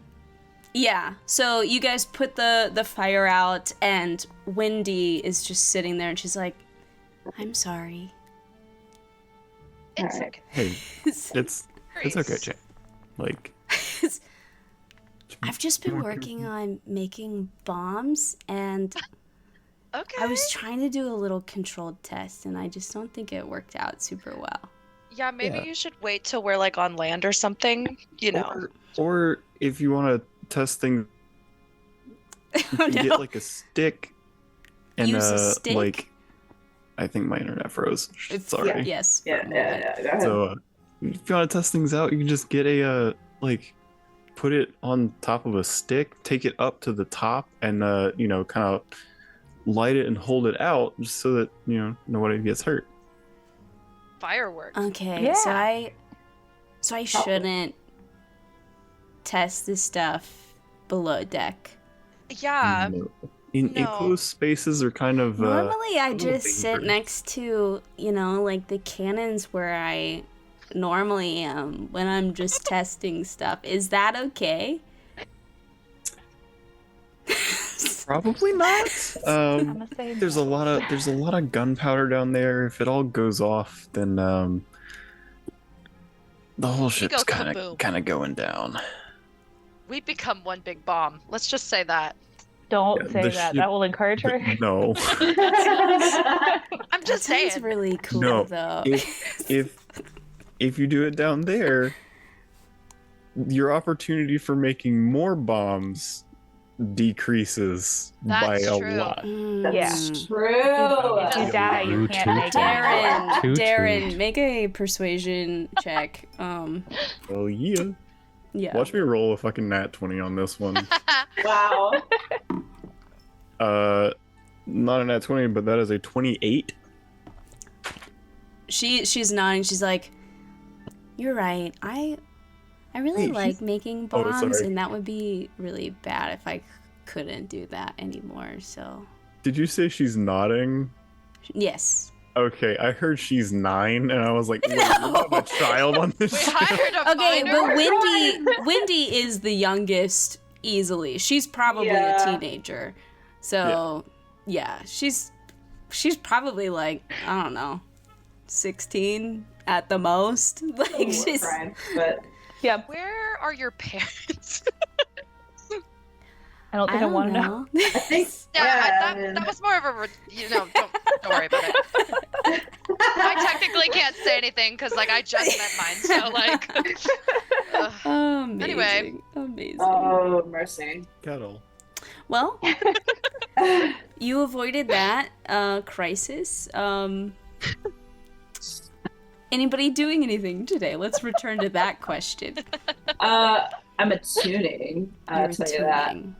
Yeah. So you guys put the fire out, and Wendy is just sitting there, and she's like, "I'm sorry." It's Alright. okay. Hey, it's okay, Jay. Like, I've just been more working careful. on making bombs, and Okay. I was trying to do a little controlled test, and I just don't think it worked out super well. Yeah, maybe Yeah. you should wait till we're like on land or something. You know. Or if you want to test things, you Oh can no. get like a stick and Use a stick? like I think my internet froze. Sorry. Yes. for a Yeah, moment. yeah. Go ahead. So if you want to test things out, you can just get a like put it on top of a stick, take it up to the top, and kind of light it and hold it out just so that nobody gets hurt. Fireworks. Okay, Yeah. so I shouldn't test this stuff below deck. Yeah. No. In no. enclosed spaces are kind of Normally, I a little just sit dangerous. next to, like the cannons where I normally am when I'm just testing stuff. Is that okay? Probably not. I'm gonna say There's a lot of gunpowder down there. If it all goes off, then the whole ship's go kind kaboom. of going down. We become one big bomb. Let's just say that. Don't Yeah, say the that. ship- That will encourage her. No. I'm That just sounds saying. really cool, No, though. If you do it down there, your opportunity for making more bombs decreases by That's a true. lot. That's Mm. true. If you die, you True, can't true, make true. it. Toot, Darren, toot. make a persuasion check. Oh yeah. Yeah. Watch me roll a fucking nat 20 on this one. Wow. Not a nat 20, but that is a 28. She's nodding. She's like, "You're right. I really Wait, like making Oh, bombs, sorry. and that would be really bad if I couldn't do that anymore." So, Did you say she's nodding? yes. Okay, I heard she's 9, and I was like, wait, we have a child on this We ship? hired a Okay, finder. but Wendy is the youngest easily. She's probably a Yeah. teenager. So, yeah, she's probably like, I don't know, 16 at the most. Like We're she's crying, but Yep. Where are your parents? I don't think I, don't want to know. know. I think That was more of a don't worry about it. I technically can't say anything because I just met mine, so Amazing. Anyway. Amazing. Oh mercy. Kettle. Well, you avoided that crisis. Anybody doing anything today? Let's return to that question. I'm attuning. I'll You're tell you that. tuning.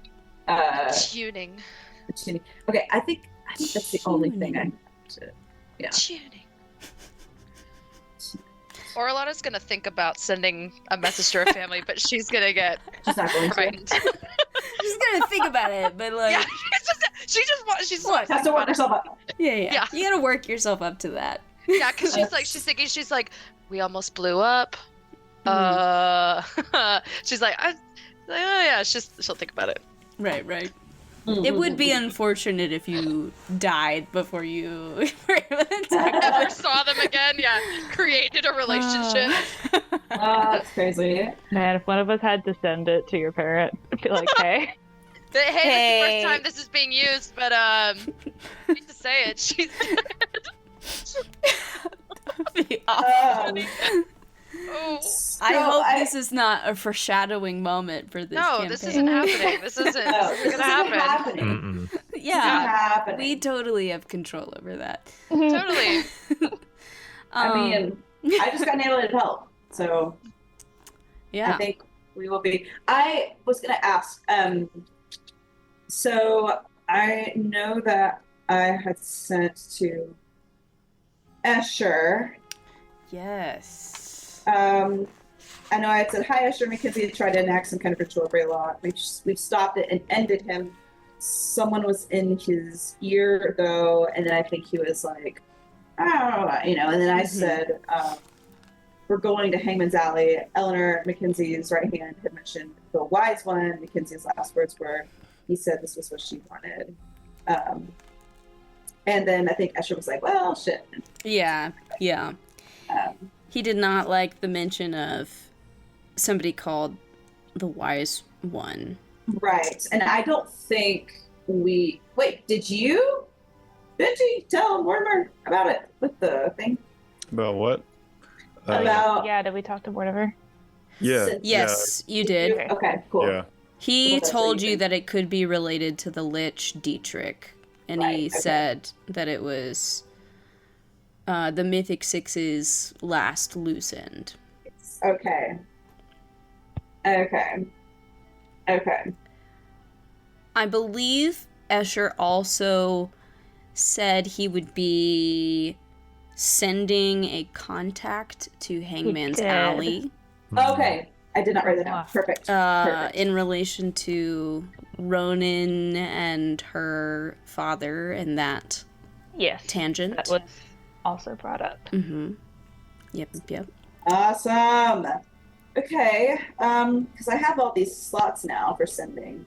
tuning. Attuning. Okay, I think that's the only thing I have to. Yeah. Tuning. Orlana's gonna think about sending a message to her family, but she's gonna get She's not going to. frightened. She's gonna think about it, but like, Yeah, she's What? Has to work herself up. yeah, Yeah. you gotta work yourself up to that. Yeah, because she's like, we almost blew up. She's like, oh yeah, she'll think about it. Right. It would be unfortunate if you died before you were able to talk Never about saw them again. Yeah, created a relationship. That's crazy. Man, if one of us had to send it to your parent, I'd be like, hey. But, hey, this is the Hey. first time this is being used, but I need to say it. She's That'd be awful. oh I So hope this is not a foreshadowing moment for this no, campaign. this isn't happening. This isn't gonna happen. happening. Mm-mm. Yeah, Happening. we totally have control over that. Totally. I mean, I just got nailed in help, so yeah. I think we will be. I was gonna ask. So I know that I had sent to Escher. Yes. I know I had said, hi, Escher. Mackenzie had tried to enact some kind of ritual very lot. We've stopped it and ended him. Someone was in his ear, though, and then I think he was like, oh, and then I said, we're going to Hangman's Alley. Eleanor, Mackenzie's right hand, had mentioned the wise one. Mackenzie's last words were, he said this was what she wanted. And then I think Escher was like, well, shit. Yeah. He did not like the mention of somebody called the wise one. Right. And I don't think we... Wait, did you, Benji, tell Mortimer about it with the thing? About what? About... Yeah, did we talk to whatever? Yeah. Yes, you did. Okay, cool. Yeah. He Well, that's what told you you think. that it could be related to the Lich Dietrich, and Right, he okay. said that it was the Mythic Six's last loose end. Okay. Okay. Okay. I believe Escher also said he would be sending a contact to Hangman's did. Alley Okay. I did not write that down. Perfect. Perfect. in relation to Ronan and her father and that Yes. tangent. That was also brought up. Mm-hmm. Yep. Awesome. Okay. Because I have all these slots now for sending.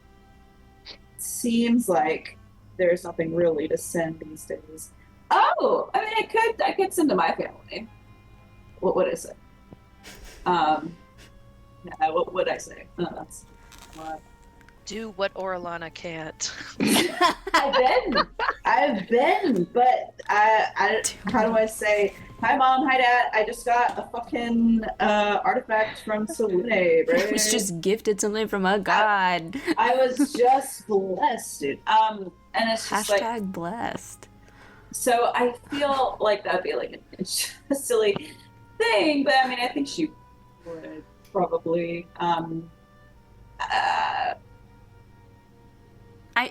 Seems like there's nothing really to send these days. Oh, I mean, I could send to my family. What would I say? What would I say? That's what. Do what Orlana can't. I've been, but I how do I say, hi mom, hi dad, I just got a fucking artifact from Salune, right? I was just gifted something from a god. I was just blessed, dude. And it's just like, Hashtag blessed. so I feel like that'd be like a silly thing, but I mean, I think she would probably.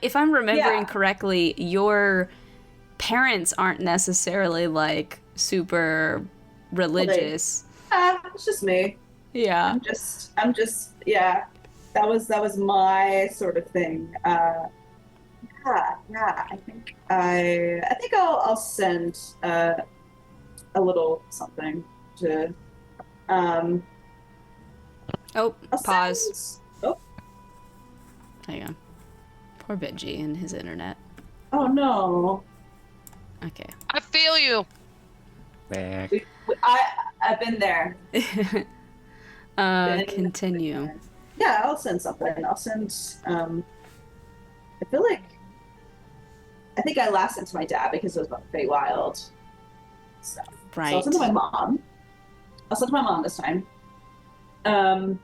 If I'm remembering Yeah. correctly, your parents aren't necessarily like super religious. It's just me. Yeah. I'm just, yeah. That was my sort of thing. Yeah. I think I'll send a little something to. Oh, I'll pause. send- Hang on. Poor Benji and his internet. Oh no. Okay. I feel you. Back. I've been there. Been Continue. there. Yeah, I'll send something. I'll send. I feel like. I think I last sent to my dad because it was about Feywild stuff. Right. So I'll send to my mom. I'll send to my mom this time. It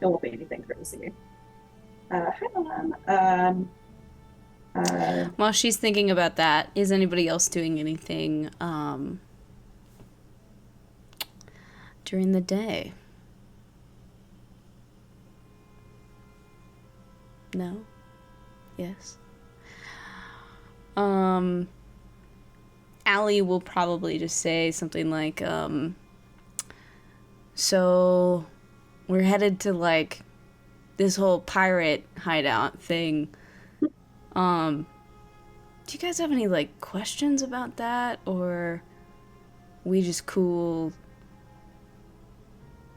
won't be anything crazy. Hi, Mom. While she's thinking about that, is anybody else doing anything during the day? No? Yes? Allie will probably just say something like, so we're headed to like this whole pirate hideout thing. Do you guys have any like questions about that, or we just cool?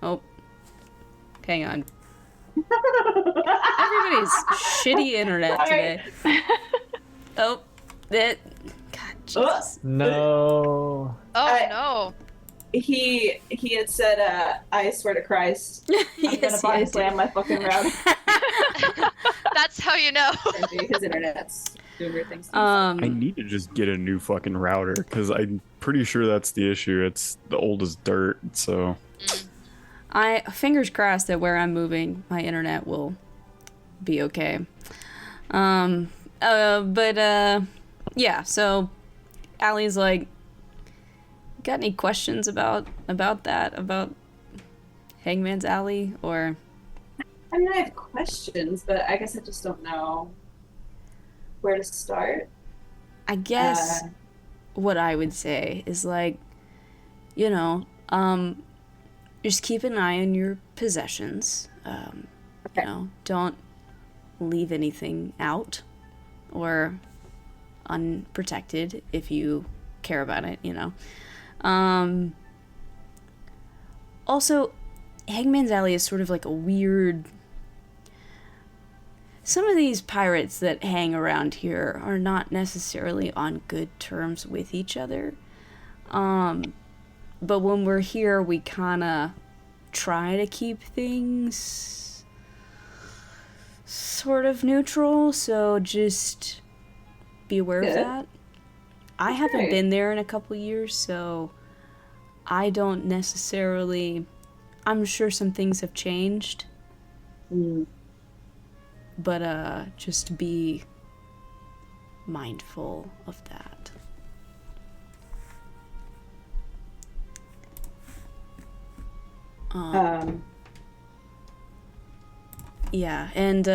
Oh, hang on. Everybody's shitty internet today. Oh, that. God, Jesus. No. Oh no. He had said, "I swear to Christ, I'm gonna Yes, body yeah, slam my fucking router." That's how you know. His internet's doing weird things. I need to just get a new fucking router because I'm pretty sure that's the issue. It's the old as dirt, so. I fingers crossed that where I'm moving, my internet will be okay. Yeah. So, Allie's like, got any questions about that, about Hangman's Alley, or? I mean, I have questions, but I guess I just don't know where to start. I guess what I would say is like, just keep an eye on your possessions. Okay. Don't leave anything out or unprotected if you care about it, Also, Hangman's Alley is sort of like a weird... Some of these pirates that hang around here are not necessarily on good terms with each other. But when we're here, we kind of try to keep things sort of neutral, so just be aware of that. I haven't been there in a couple years, so I don't necessarily... I'm sure some things have changed. But just be mindful of that. Yeah, and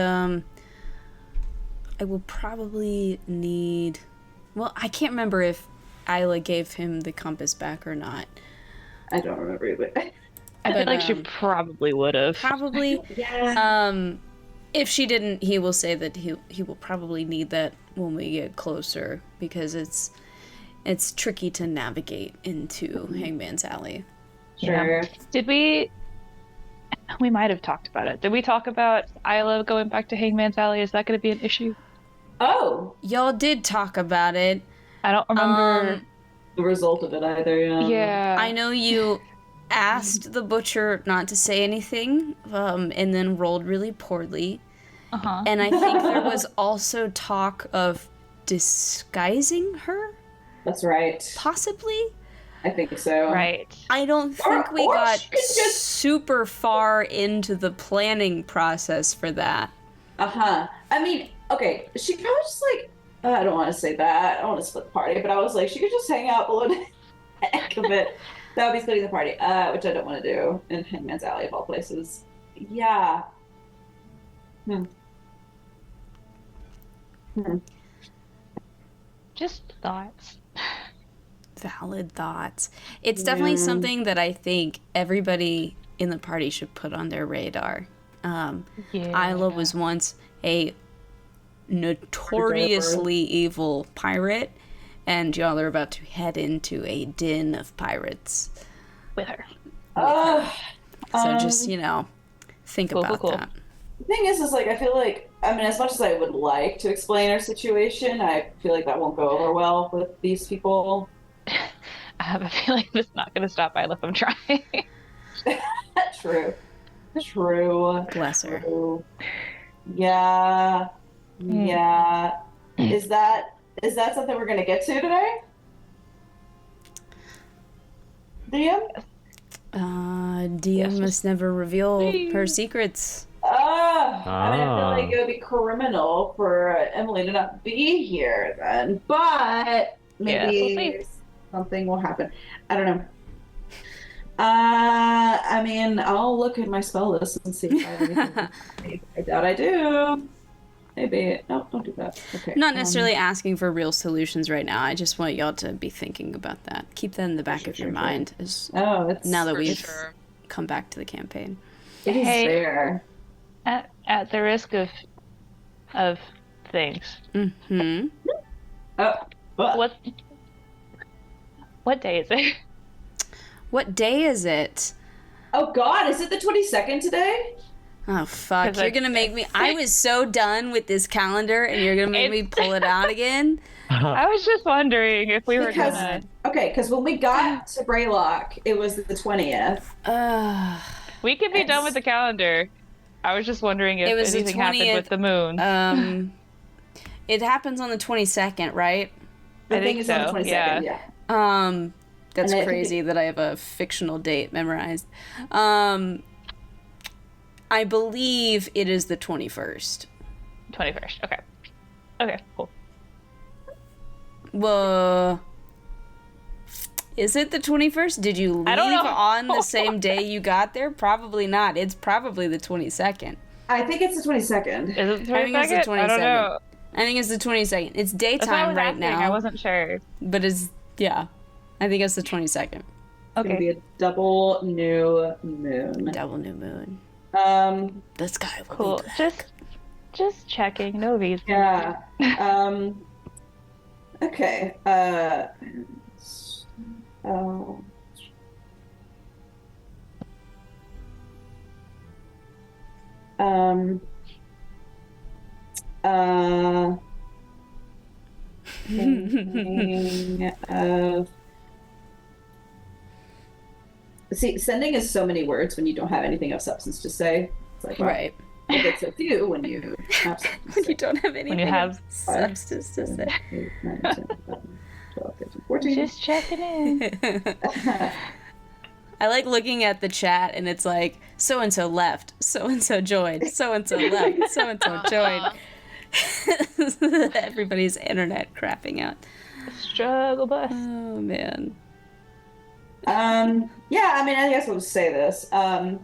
I will probably need... Well, I can't remember if Isla gave him the compass back or not. I don't remember either. I feel like she probably would have. Probably. Yeah. If she didn't, he will say that he will probably need that when we get closer, because it's tricky to navigate into Hangman's Alley. Sure. Yeah. Did we might have talked about it. Did we talk about Isla going back to Hangman's Alley? Is that going to be an issue? Oh, Y'all did talk about it. I don't remember. the result of it either. Yeah. I know you asked the butcher not to say anything, and then rolled really poorly. Uh-huh. And I think there was also talk of disguising her, That's right. possibly. I think so. Right. I don't think we or got she could just- super far into the planning process for that. I mean, okay, she could probably just like, I don't want to say that. I don't want to split the party, but I was like, she could just hang out below the heck of it. That would be splitting the party, which I don't want to do in Hangman's Alley of all places. Yeah. Just thoughts. Valid thoughts. It's definitely something that I think everybody in the party should put on their radar. Yeah. Isla was once a notoriously evil pirate, and y'all are about to head into a den of pirates. With her. So just, think about cool. that. The thing is like, I feel like, I mean, as much as I would like to explain our situation, I feel like that won't go over well with these people. I have a feeling it's not going to stop Isla from trying. True. Bless her. True. Yeah. Yeah. Is that something we're gonna get to today? DM? DM must never reveal her secrets. I mean, I feel like it would be criminal for Emily to not be here then, but maybe something will happen. I don't know. I mean, I'll look at my spell list and see if I have anything. I doubt I do. Maybe. No, don't do that. Okay. Not necessarily asking for real solutions right now. I just want y'all to be thinking about that. Keep that in the back of your mind as now that we've come back to the campaign. It is there. At the risk of things. Mm-hmm. What day is it? What day is it? Oh God, is it the 22nd today? Oh fuck! You're gonna make me. I was so done with this calendar, and you're gonna make me pull it out again. I was just wondering if we were gonna. Okay, because when we got to Braylock, it was the 20th. We could be done with the calendar. I was just wondering if anything happened with the moon. It happens on the 22nd, right? I think it's on the 22nd. Yeah. That's crazy that I have a fictional date memorized. I believe it is the 21st. 21st. Okay. Okay. Cool. Well, is it the 21st? Did you leave on the same day you got there? Probably not. It's probably the 22nd. I think it's the 22nd. Is it the 22nd? I think it's the 22nd. I don't know. I think it's the 22nd. It's daytime right now. I wasn't sure. But I think it's the 22nd. It's gonna be a double new moon. Double new moon. The sky will Cool. be black. Just checking. No reason. Yeah. Okay. Thinking of See, sending is so many words when you don't have anything of substance to say. It's like, wow. Right. But it's so few when you have something to When say. you don't have anything have- of substance to say. 8, 9, 10, 11, 12, 13, 14. Just checking in. I like looking at the chat and it's like, so and so left, so and so joined, so and so left, so and so joined. Everybody's internet crapping out. Struggle bus. Oh man. Yeah, I mean, I guess I'll just say this. I'll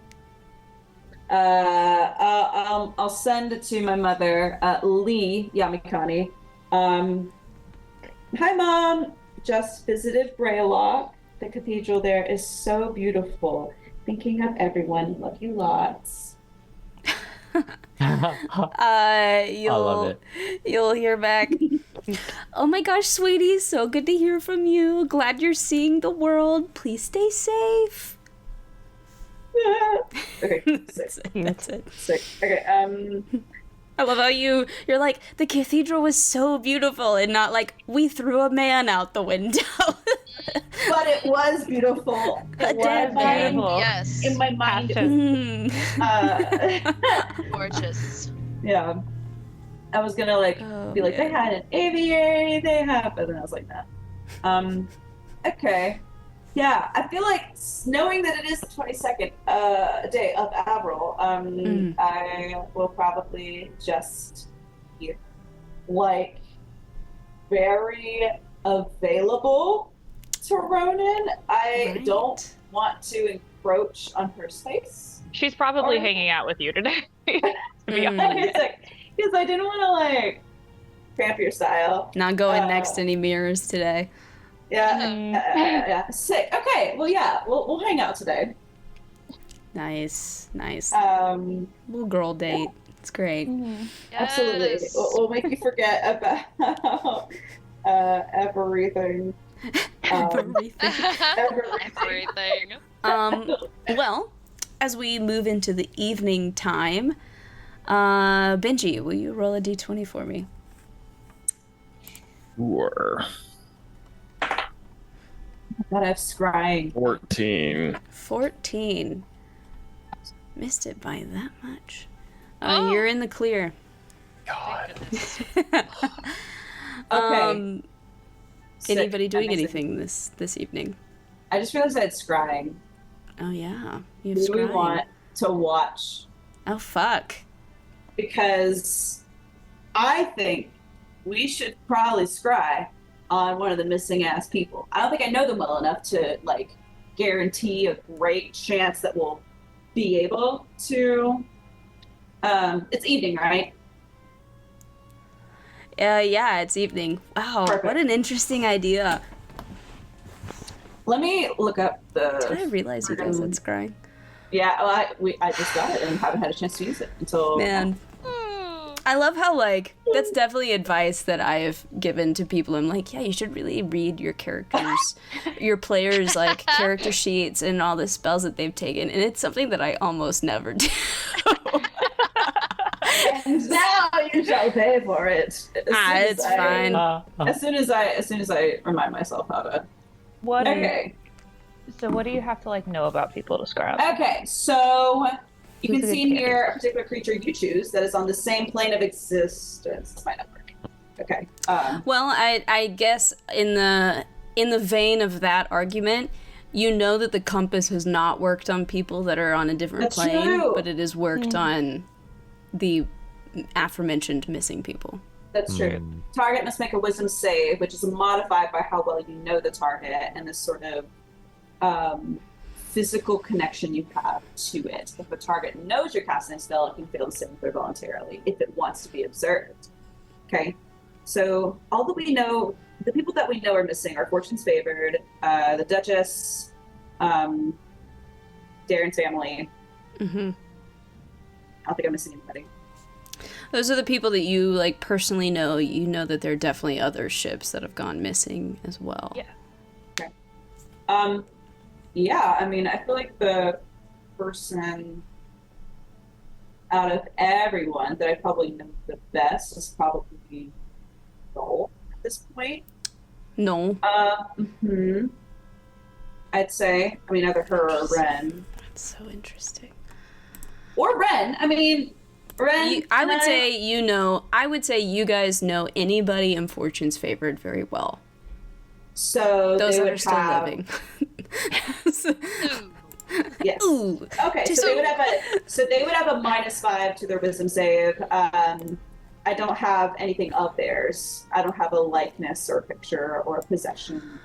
send it to my mother, Lee Yamikani. Hi, Mom. Just visited Braylock. The cathedral there is so beautiful. Thinking of everyone. Love you lots. You'll love it. You'll hear back. Oh my gosh, sweetie, so good to hear from you. Glad you're seeing the world. Please stay safe. Okay, That's sick. it. That's it. Sick. Okay, I love how you're like, the cathedral was so beautiful, and not like, we threw a man out the window. but it was beautiful. A dead man. Beautiful. Yes. In my mind. Passion. Gorgeous. Yeah. I was gonna be like, they had an aviary, they have, but then I was like, nah. Okay. Yeah, I feel like knowing that it is the 22nd day of Avril, I will probably just be like very available to Ronan. I Right. don't want to encroach on her space. She's probably Or- hanging out with you today. To be Mm. honest. Because I didn't want to cramp your style. Not going next to any mirrors today. Yeah, yeah. Sick. Okay, well, yeah, we'll hang out today. Nice. Little girl date. It's great. Absolutely. Yes. We'll make you forget about everything. Everything. Everything. Well, as we move into the evening time, Benji, will you roll a d20 for me? Sure. But I have scrying. 14. 14. Missed it by that much. Oh. You're in the clear. God. Okay. Sick. Anybody doing Amazing. anything this evening? I just realized I had scrying. Oh yeah, you have Do we scrying. want to watch? Oh fuck. Because I think we should probably scry on one of the missing ass people. I don't think I know them well enough to guarantee a great chance that we'll be able to. It's evening, right? Yeah, it's evening. Wow, Perfect. what an interesting idea. Let me look up the. Did I realize you guys had scrying? Yeah, well, I just got it and haven't had a chance to use it until. Man, I love how that's definitely advice that I've given to people. I'm like, yeah, you should really read your characters, your players' character sheets and all the spells that they've taken, and it's something that I almost never do. And now you shall pay for it. It's fine. As soon as I remind myself how to. What? Okay. So what do you have to know about people to scry? Okay, so you can Who's a see good in here a particular creature you choose that is on the same plane of existence. This might not work. Okay. Well, I guess in the vein of that argument, you know that the compass has not worked on people that are on a different That's plane, true. but it has worked on the aforementioned missing people. That's true. Target must make a wisdom save, which is modified by how well you know the target and this sort of physical connection you have to it. If a target knows you're casting a spell, it can fail the saving throw voluntarily if it wants to be observed. Okay, so all that we know, the people that we know are missing are Fortune's Favored, the Duchess, Darren's family. Mm-hmm. I don't think I'm missing anybody. Those are the people that you personally know. You know that there are definitely other ships that have gone missing as well. Yeah. Yeah, I mean, I feel like the person out of everyone that I probably know the best is probably Noel at this point. No. Mhm. I'd say. I mean, either her or Ren. That's so interesting. Or Ren. I mean, Ren. I would say you guys know anybody in Fortune's Favored very well. So Those they that would are still have, living. Ooh. Yes. Ooh. Okay, so they would have a -5 to their wisdom save. I don't have anything of theirs. I don't have a likeness or a picture or a possession,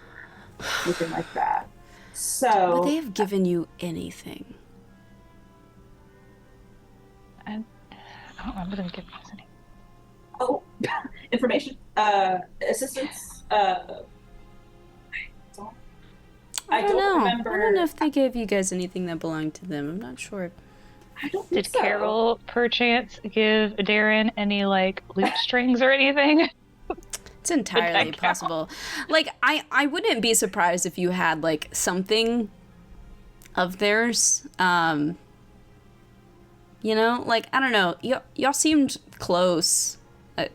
anything like that. So Would they have given you anything? I don't remember them giving us any. oh, information, assistance. I don't know. remember. I don't know if they gave you guys anything that belonged to them. I'm not sure. I don't think Did so. Carol perchance give Darren any like loop strings or anything? It's entirely count? possible. Like, I wouldn't be surprised if you had, like, something of theirs. You know? Like, I don't know. Y'all seemed close, I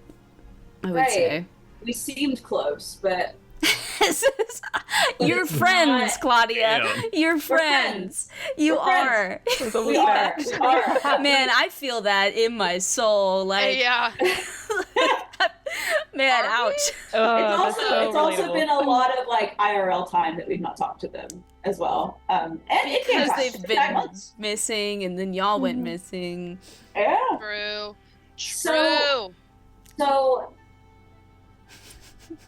would Right. say. We seemed close, but You're it's friends, not- Claudia. Yeah. You're friends. You We're are. friends. we are. We are. Man, I feel that in my soul. Like, Yeah. man, Are we? ouch. Oh, It's that's so also relatable. been a lot of like IRL time that we've not talked to them as well. And it came Because back they've to 5 been months. missing, and then y'all went Mhm. missing. Yeah. True. So- True. So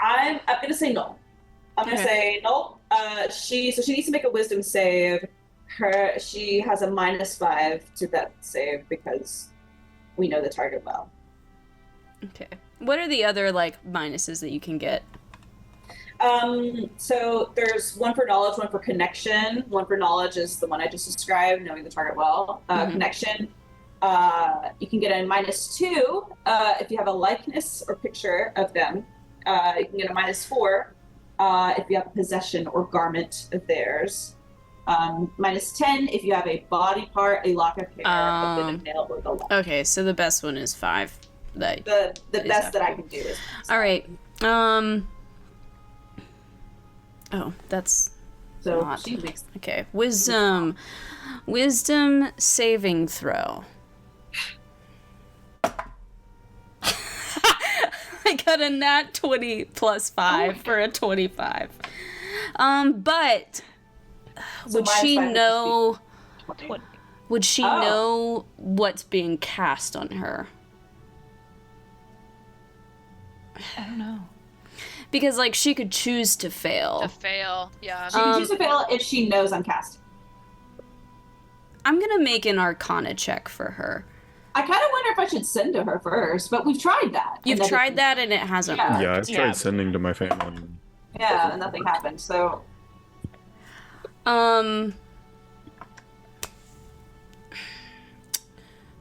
I'm gonna say no. I'm gonna Okay. say no. She needs to make a wisdom save. She has a -5 to that save because we know the target well. Okay. What are the other, like, minuses that you can get? So there's one for knowledge, one for connection. One for knowledge is the one I just described, knowing the target well. Mhm. Connection, you can get a -2 if you have a likeness or picture of them. You can get a -4 if you have a possession or garment of theirs. -10 if you have a body part, a lock of hair, a bit of nail, or the like. Okay, so the best one is 5. That. The That is best that I accurate. can do is All right. Oh, that's so not- she makes okay. Wisdom saving throw. I got a nat 20 plus 5 for a 25. But So would she -5 would just be know? 20. Would she Oh. know what's being cast on her? I don't know. Because, like, she could choose to fail. To fail. Yeah. She can choose to fail if she knows I'm casting. I'm gonna make an Arcana check for her. I kind of wonder if I should send to her first, but we've tried that. You've and tried that and it hasn't Yeah. worked. Yeah, I've Yeah. tried sending to my family. Yeah, and nothing happened. So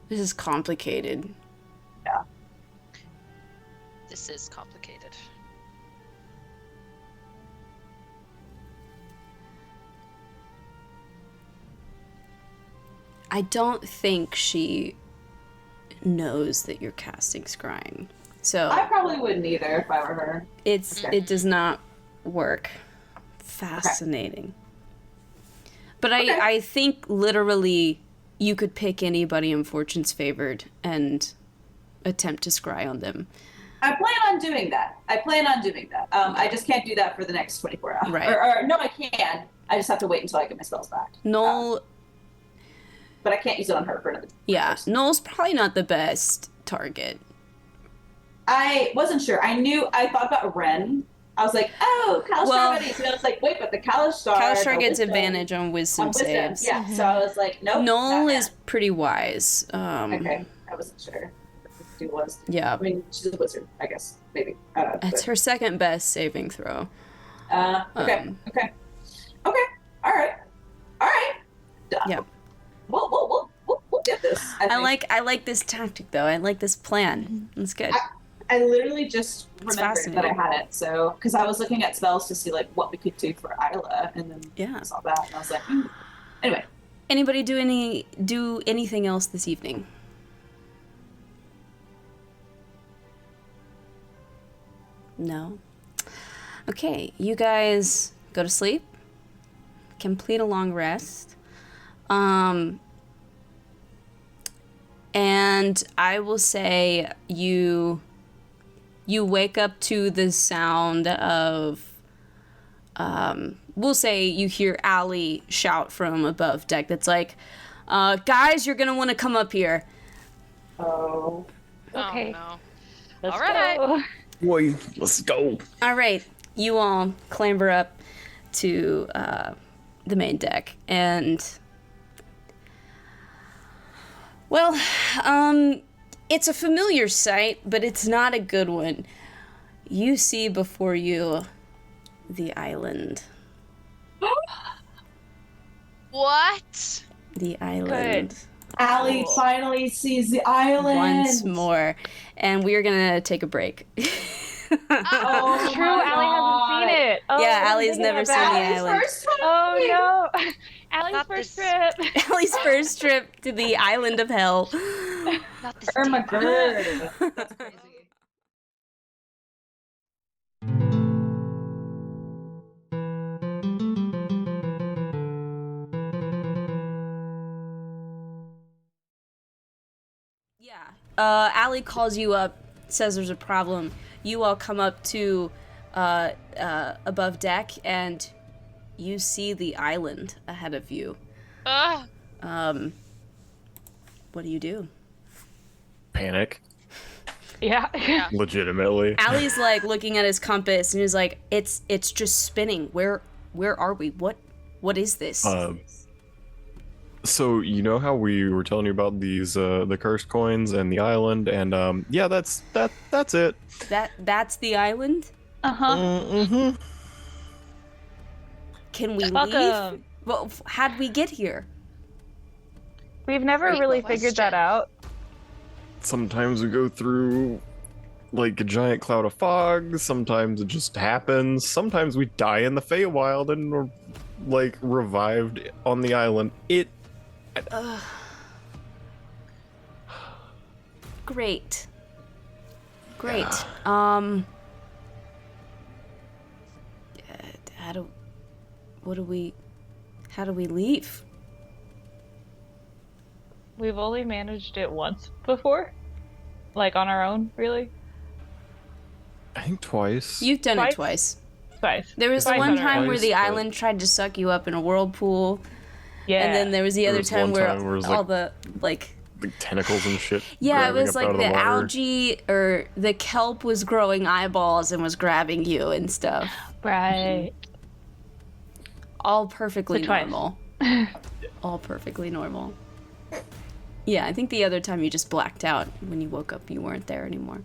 This is complicated. This is complicated. I don't think she knows that you're casting scrying. So I probably wouldn't either if I were her. it does not work. Fascinating. But Okay. I think literally you could pick anybody in Fortune's Favored and attempt to scry on them. I plan on doing that. I just can't do that for the next 24 hours. Right. Or no, I can. I just have to wait until I get my spells back. Noel, But I can't use it on her for another. yeah, Noel's probably not the best target. I wasn't sure. I thought about Ren. I was like, oh, Kalistar Well- buddies. And I was like, wait, but the Kalistar. Kalistar the gets wisdom- advantage on wisdom on wisdom. saves. Yeah. So I was like, nope. Noel not is pretty wise. Okay. I wasn't sure. She was. Yeah, I mean, she's a wizard, I guess. Maybe. it's her second best saving throw. Okay. Um, Okay. All right. Yeah. We'll get this. I like this tactic though. I like this plan. It's good. I literally just remembered that I fascinating. had it. So, because I was looking at spells to see like what we could do for Isla, and then Yeah. I saw that, and I was like, anyway. Anybody do anything else this evening? No. Okay, you guys go to sleep. complete a long rest. And I will say you wake up to the sound of, we'll say you hear Allie shout from above deck that's like, guys, you're gonna want to come up here. Oh. Okay. Oh, no. Let's All right. go. Boy, let's go. All right, you all clamber up to the main deck, and well, it's a familiar sight, but it's not a good one. You see before you the island. What? The island. Allie finally sees the island. Once more. And we're gonna take a break. Oh, True, my Allie hasn't seen God. it. Oh, Yeah, I wasn't Allie's thinking never about seen that. the Allie's island. first time. Oh no. Allie's Not first this- trip. Allie's first trip to the island of hell. Not this Oh my deep. god. That's crazy. Yeah. Allie calls you up, says there's a problem. You all come up to above deck, and you see the island ahead of you. Ugh. What do you do? Panic. Yeah. Yeah. Legitimately. Allie's like looking at his compass, and he's like, "It's just spinning. Where are we? What is this?" So you know how we were telling you about these the cursed coins and the island, and yeah, that's it. That's the island. Uh-huh. Mm-hmm. Can we leave? Welcome. Well, how'd we get here? We've never Great really figured that question. out. Sometimes we go through like a giant cloud of fog. Sometimes it just happens. Sometimes we die in the Feywild and we're like revived on the island. Great. How do we leave? We've only managed it once before. Like on our own, really? I think twice. You've done it Twice? twice. Twice. There was the Twice one on our time own. where the Twice, but- island tried to suck you up in a whirlpool, Yeah. and then there was the There other was time one where time where it was all like- the like. Like tentacles and shit. Yeah, it grabbing was up like out of the water. algae or the kelp was growing eyeballs and was grabbing you and stuff. Right. All perfectly So twice. normal. All perfectly normal. Yeah, I think the other time you just blacked out. When you woke up, you weren't there anymore.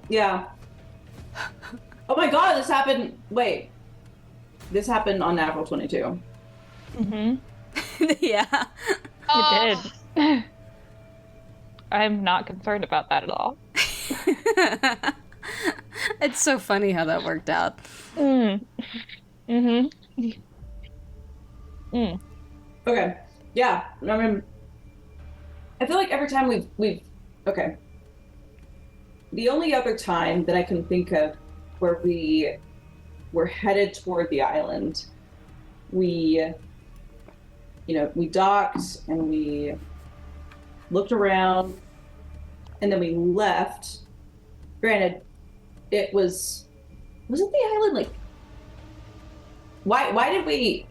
Yeah. Oh my god, this happened. Wait. This happened on April 22. Mm-hmm. Yeah. Oh, It did. I'm not concerned about that at all. It's so funny how that worked out. Mm. Mm-hmm. Mm. Okay. Yeah. I mean, I feel like every time we've okay. The only other time that I can think of where we were headed toward the island, we docked and we looked around and then we left. Granted, it was it the island like why did we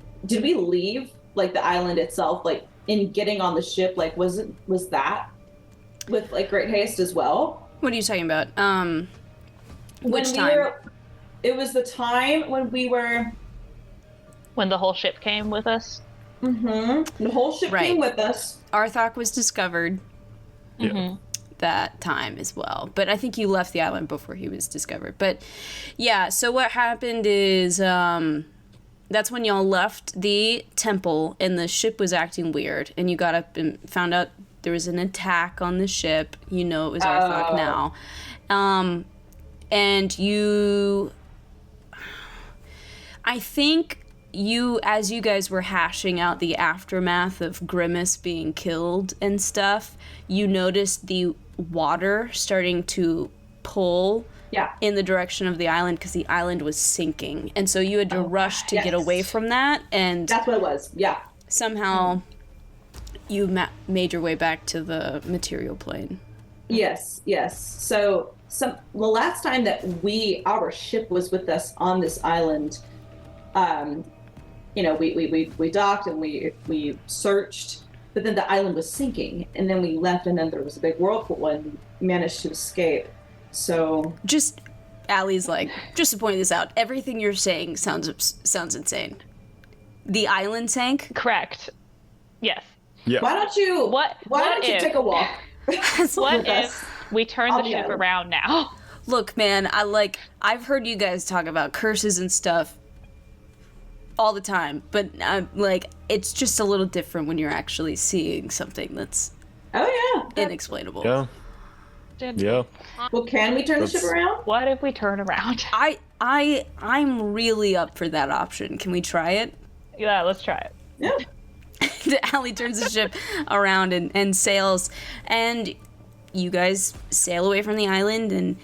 leave like the island itself, like in getting on the ship, like was that with like great haste as well? What are you talking about? Which When time? It was the time when we were When the whole ship came with us. the whole ship Right. came with us. Arthok was discovered Yeah. Mm-hmm. that time as well. But I think you left the island before he was discovered. But yeah, so what happened is that's when y'all left the temple and the ship was acting weird and you got up and found out there was an attack on the ship. You know it was Arthok now. And you... I think as you guys were hashing out the aftermath of Grimace being killed and stuff, you noticed the water starting to pull Yeah. in the direction of the island because the island was sinking. And so you had to rush to get away from that, and That's what it was. Yeah. somehow you made your way back to the material plane. Yes. So the last time that our ship was with us on this island, we docked and we searched, but then the island was sinking, and then we left, and then there was a big whirlpool, and we managed to escape. So Allie's like, just to point this out, everything you're saying sounds insane. The island sank? Correct. Yes. Yeah. why don't you What you if- take a walk? What if we turn the ship around now? Look, man, I've heard you guys talk about curses and stuff all the time, but it's just a little different when you're actually seeing something that's inexplainable. Yeah. Yeah. Well, can we turn the ship around? What if we turn around? I'm really up for that option. Can we try it? Yeah, let's try it. Yeah. Allie turns the ship around and sails, and you guys sail away from the island, and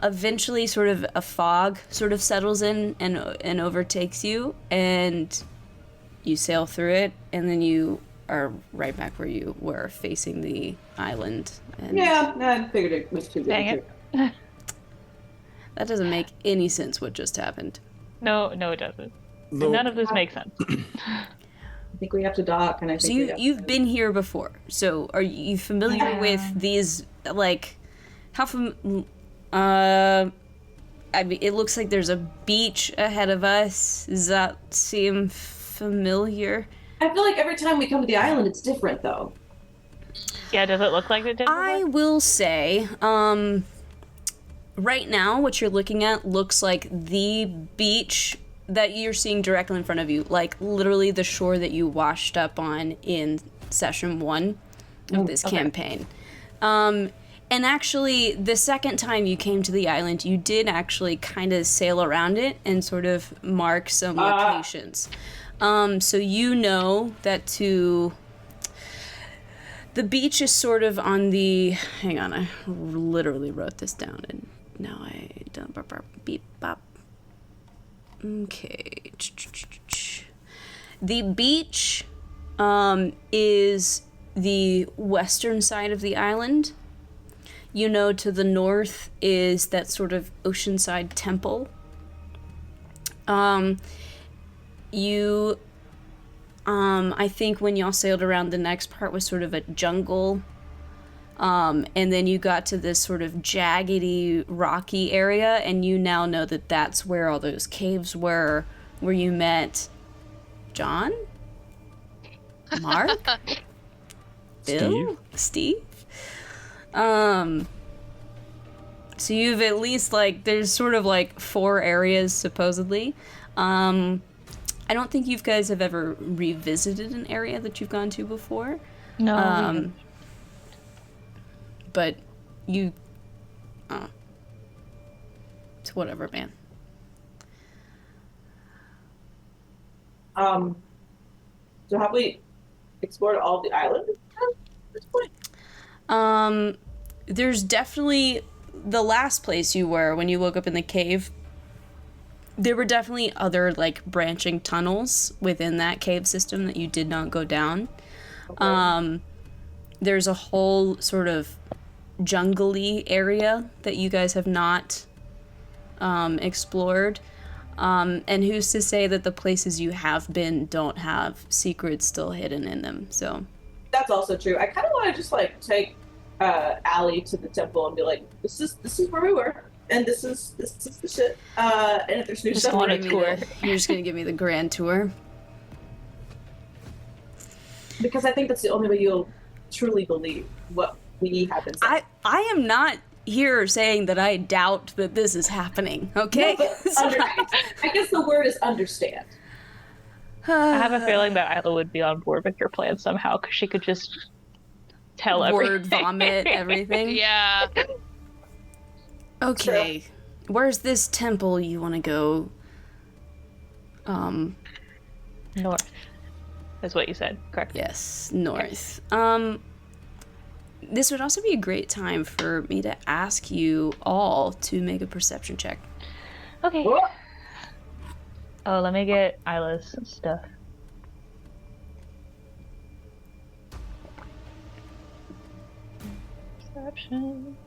eventually sort of a fog sort of settles in and overtakes you, and you sail through it, and then you are right back where you were, facing the island. And I figured it was too good. Dang it. that doesn't make any sense what just happened. No, it doesn't. No. None of this makes sense. I think we have to dock, and I So think you've been here before. So are you familiar with these, how I mean, it looks like there's a beach ahead of us. Does that seem familiar? I feel like every time we come to the island, it's different, though. Yeah, does it look like it did? I will say, right now, what you're looking at looks like the beach that you're seeing directly in front of you, like literally the shore that you washed up on in session 1 of this campaign. And actually, the second time you came to the island, you did actually kind of sail around it and sort of mark some locations. So you know that the beach is sort of on the... Hang on, I literally wrote this down and now I don't... Beep, bop. Okay. The beach is the western side of the island. You know, to the north is that sort of oceanside temple. I think when y'all sailed around, the next part was sort of a jungle. And then you got to this sort of jaggedy, rocky area, and you now know that that's where all those caves were, where you met John? Mark? Bill? Steve? So you've at least, there's sort of 4 areas, supposedly. I don't think you guys have ever revisited an area that you've gone to before. No. But you... it's whatever, man. So have we explored all the island at this point? There's definitely... The last place you were, when you woke up in the cave, there were definitely other, branching tunnels within that cave system that you did not go down. Okay. There's a whole sort of jungly area that you guys have not explored. And who's to say that the places you have been don't have secrets still hidden in them, so... That's also true. I kind of want to just, take Allie to the temple and be like, this is where we were, and this is the shit. And if there's new stuff on a tour. You're just gonna give me the grand tour? Because I think that's the only way you'll truly believe what we have been saying. I am not here saying that I doubt that this is happening, okay? No, I guess the word is understand. I have a feeling that Isla would be on board with your plan somehow, because she could just tell word everything. vomit everything. Yeah. Okay. True. Where's this temple you want to go? North is what you said, correct? Yes, north. this would also be a great time for me to ask you all to make a perception check. Okay. Whoa. Oh, let me get Isla's stuff. Perception.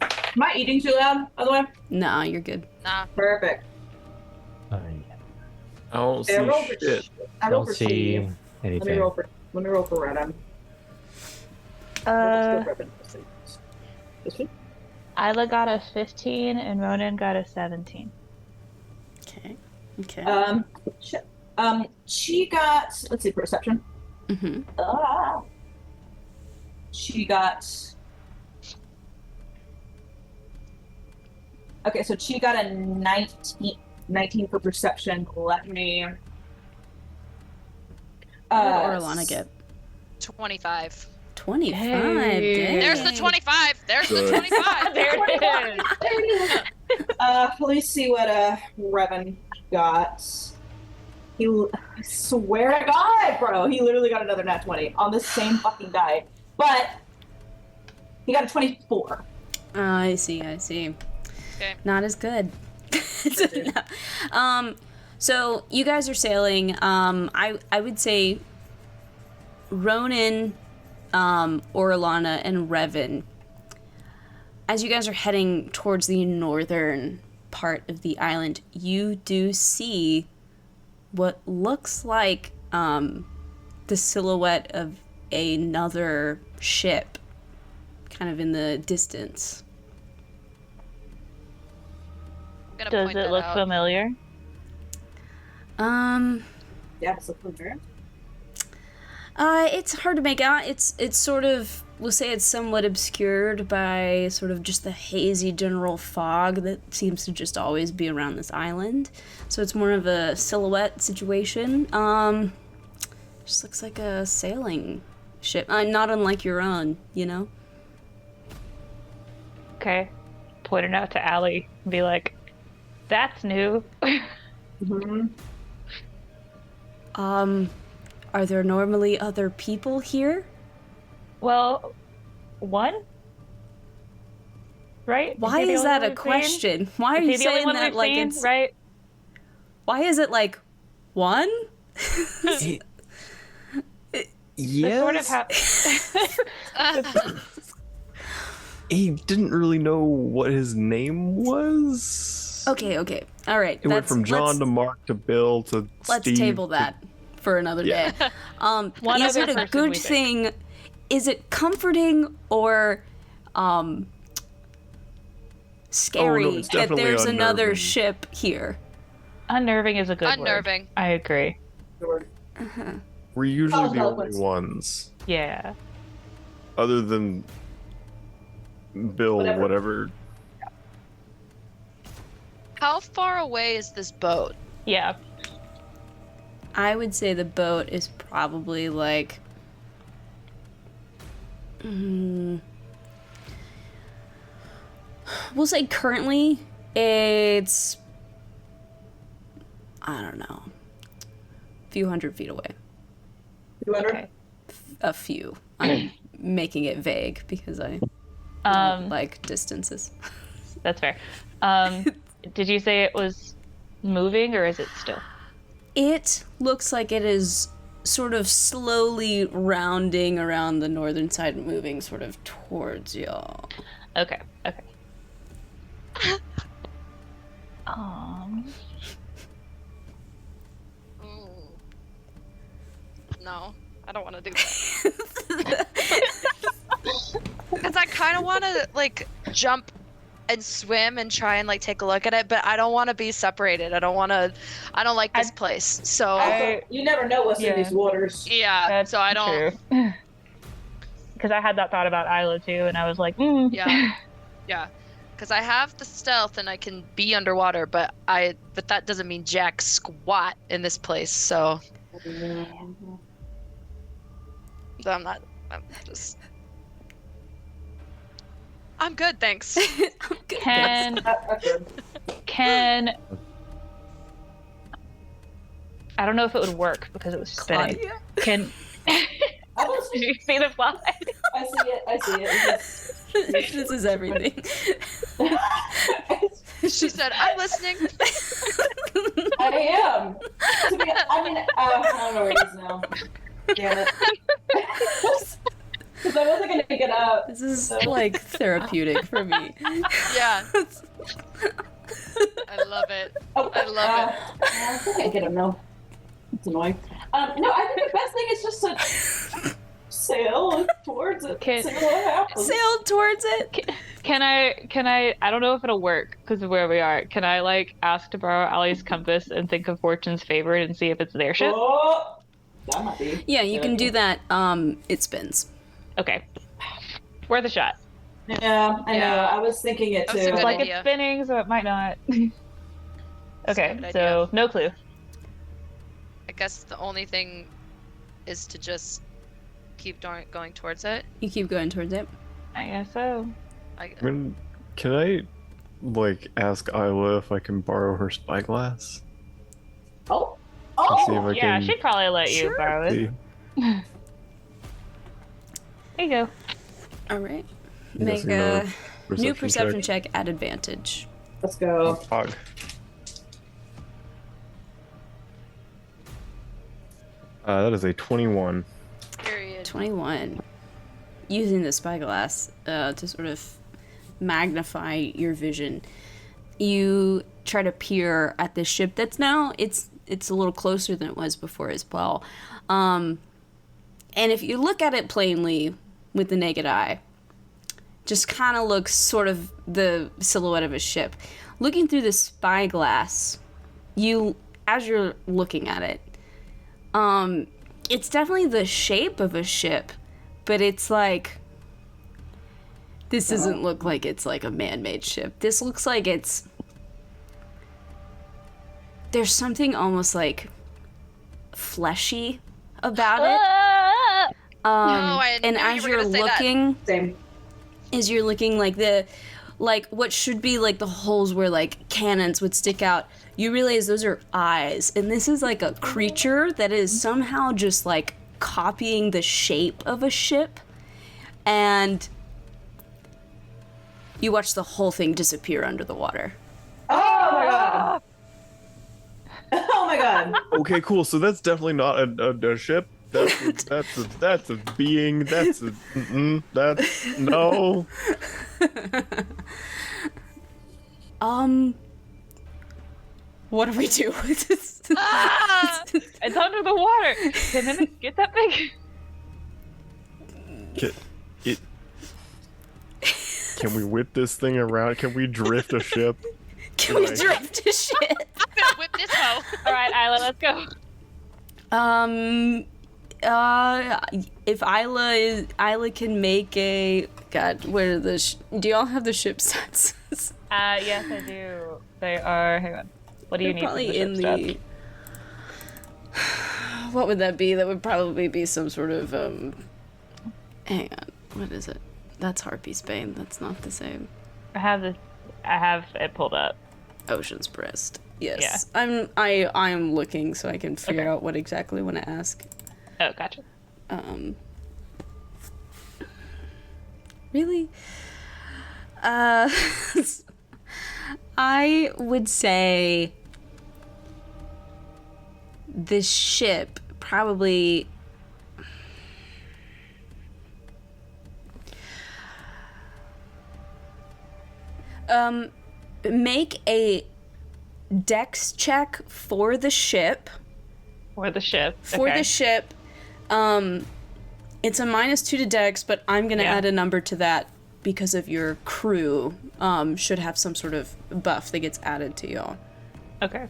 Am I eating too loud, by the way? No, you're good. Nah. Perfect. I I don't see Okay, I rolled for shit. I rolled don't for see Steve. Let me anything. roll for Reddam. This one? Isla got a 15 and Ronan got a 17. Okay. Okay. She got, let's see, perception. Mm-hmm. She got. Okay, so she got a 19 for perception. Let me. What did Orlana get? 25. 25. Hey. Dang. There's the 25. There's the Good. 25. There it is. There it is. Let me see what Revan got. I swear to God, bro, he literally got another nat 20 on the same fucking die, but he got a 24. I see. Okay. Not as good. No. So you guys are sailing. I would say Ronan, Orlana, and Revan. As you guys are heading towards the northern part of the island, you do see what looks like the silhouette of another ship kind of in the distance. I'm gonna Does point it that look out. familiar? Yeah, it's a clear. It's hard to make out. It's sort of, we'll say it's somewhat obscured by sort of just the hazy general fog that seems to just always be around this island. So it's more of a silhouette situation. Just looks like a sailing ship, not unlike your own, you know? Okay. Point it out to Allie and be like, that's new. Mm-hmm. Are there normally other people here? Well, one? Right? Why is that a question? Why are you saying that like it's... right? Why is it like, one? Yes. Sort of He didn't really know what his name was. Okay. All right. It went from John to Mark to Bill to Let's Steve table to- that for another Yeah. day. One Is other it a person good we think. thing? Is it comforting or scary Oh, no, it's that definitely there's another unnerving. ship here? Unnerving is a good word. Unnerving. I agree. We're usually the help only us. ones, Yeah. other than Bill, Whatever. whatever. How far away is this boat? Yeah. I would say the boat is probably like. We'll say currently it's. I don't know. A few hundred feet away. 200? Okay. A few. I'm making it vague because I like distances. That's fair. Did you say it was moving or is it still? It looks like it is sort of slowly rounding around the northern side, moving sort of towards y'all. Okay. No, I don't want to do that. Because I kind of want to like jump and swim and try and like take a look at it, but I don't want to be separated. I don't like this place. So Also, you never know what's Yeah. in these waters. yeah, That's so I don't. true. Because I had that thought about Isla too, and I was like, Yeah, yeah. Because I have the stealth and I can be underwater, but that doesn't mean jack squat in this place. So I'm not. I'm good, thanks. Can I don't know if it would work because it was spinning. Claudia? Can How about Did you see the fly? I see it. This is everything. She said, "I'm listening." I am. I don't know where it is now. Damn it. Because I wasn't going to get up. This is like therapeutic for me. Yeah. I love it. Oh, I love it. I think I get him now. It's annoying. No, I think the best thing is just to sail towards it. Okay. See what happens. Sail towards it. Can I don't know if it'll work because of where we are. Can I like ask to borrow Ali's compass and think of Fortune's favorite and see if it's their ship? Oh, that might be. Yeah, you can do that. It spins. Okay. Worth a shot. Yeah, I know. Yeah. I was thinking it That was too. a good Like idea. it's spinning, so it might not. That's a Okay, good so idea. no clue. I guess the only thing is to just keep going towards it. You keep going towards it. I guess so. Can I, like, ask Isla if I can borrow her spyglass? Oh, See if I Yeah, can she'd probably let you Sure. borrow it. see. There you go. All right. I'm Make guessing a the new perception check at advantage. let's go. Fog. That is a 21. Period. 21. Using the spyglass to sort of magnify your vision, you try to peer at this ship that's now it's a little closer than it was before as well. And if you look at it plainly with the naked eye, just kind of looks sort of the silhouette of a ship. Looking through the spyglass, as you're looking at it, it's definitely the shape of a ship, but it's like, this doesn't look like it's like a man-made ship. This looks like there's something almost like fleshy about it. I And knew as you were you're gonna say that. looking, Same. like what should be like the holes where like cannons would stick out, you realize those are eyes, and this is like a creature that is somehow just like copying the shape of a ship, and you watch the whole thing disappear under the water. Oh my god. Oh my god. Okay, cool. So that's definitely not a ship. That's a being. That's no. What do we do with this? It's under the water. Can it get that big? Can we whip this thing around? Can we drift a ship? Can we Right. drift a ship? I'm gonna whip this hoe. All right, Isla, let's go. If Isla can make a where are the do y'all have the ship stats? Yes, I do. They are. Hang on. What do you They're need? probably for the in ship the. stats? What would that be? That would probably be some sort of hang on, what is it? That's Harpy's Bane. That's not the same. I have it pulled up. Ocean's Breast. Yes. I'm looking so I can figure Okay. out what exactly I want to ask. Oh, gotcha. Really? I would say this ship probably make a dex check for the ship. For the ship. For okay. the ship. It's a -2 to dex, but I'm gonna Yeah. add a number to that because of your crew. Should have some sort of buff that gets added to y'all. Okay.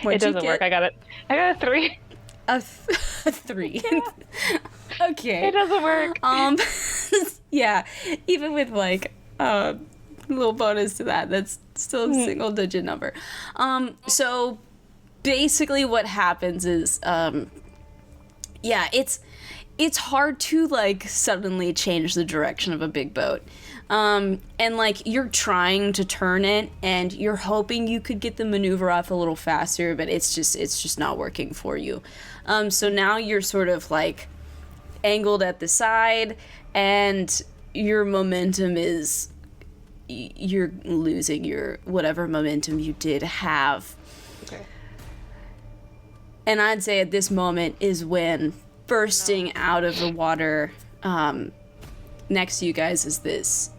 What'd It you doesn't work. get? I got a 3. A 3. Okay. It doesn't work. Yeah, even with like a little bonus to that, that's still a single digit number. So basically what happens is yeah, it's hard to like suddenly change the direction of a big boat. And like you're trying to turn it and you're hoping you could get the maneuver off a little faster, but it's just not working for you. So now you're sort of like angled at the side and your momentum is, you're losing your whatever momentum you did have. Okay. And I'd say at this moment is when bursting out of the water next to you guys is this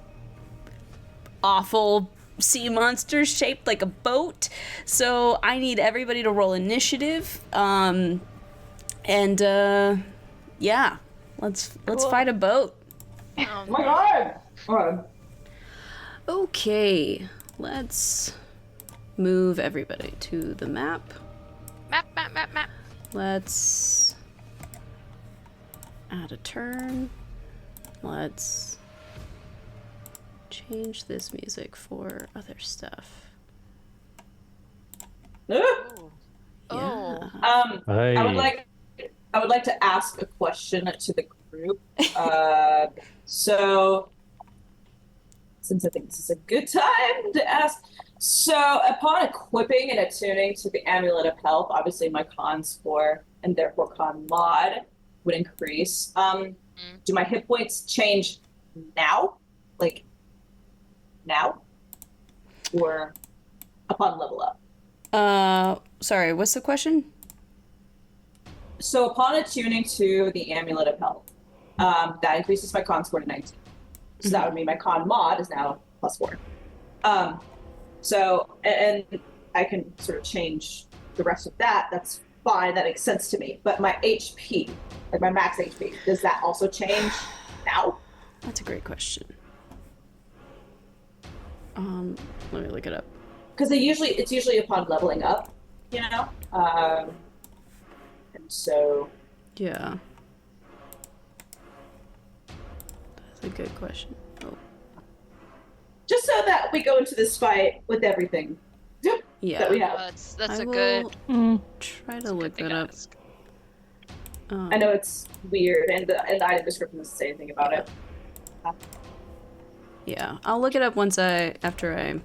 awful sea monster shaped like a boat. So I need everybody to roll initiative. Yeah, let's fight a boat. Oh my god! Oh. Okay, let's move everybody to the map. Map. Let's add a turn. Let's change this music for other stuff. Oh. Yeah. Hey. I would like to ask a question to the group. So, since I think this is a good time to ask, so upon equipping and attuning to the Amulet of Health, obviously my con score and therefore con mod would increase. Do my hit points change now? Like now? Or upon level up? Sorry, what's the question? So upon attuning to the Amulet of Health, that increases my con score to 19. So that would mean my con mod is now +4. So, and I can sort of change the rest of that. That's fine. That makes sense to me. But my HP, like my max HP, does that also change now? That's a great question. Let me look it up. Because it's usually upon leveling up, you know? And so... Yeah. That's a good question. Oh. Just so that we go into this fight with everything Yeah. that we have. That's I a will good. try to look that up. I know it's weird, and the item description doesn't say anything about it. Yeah, I'll look it up after I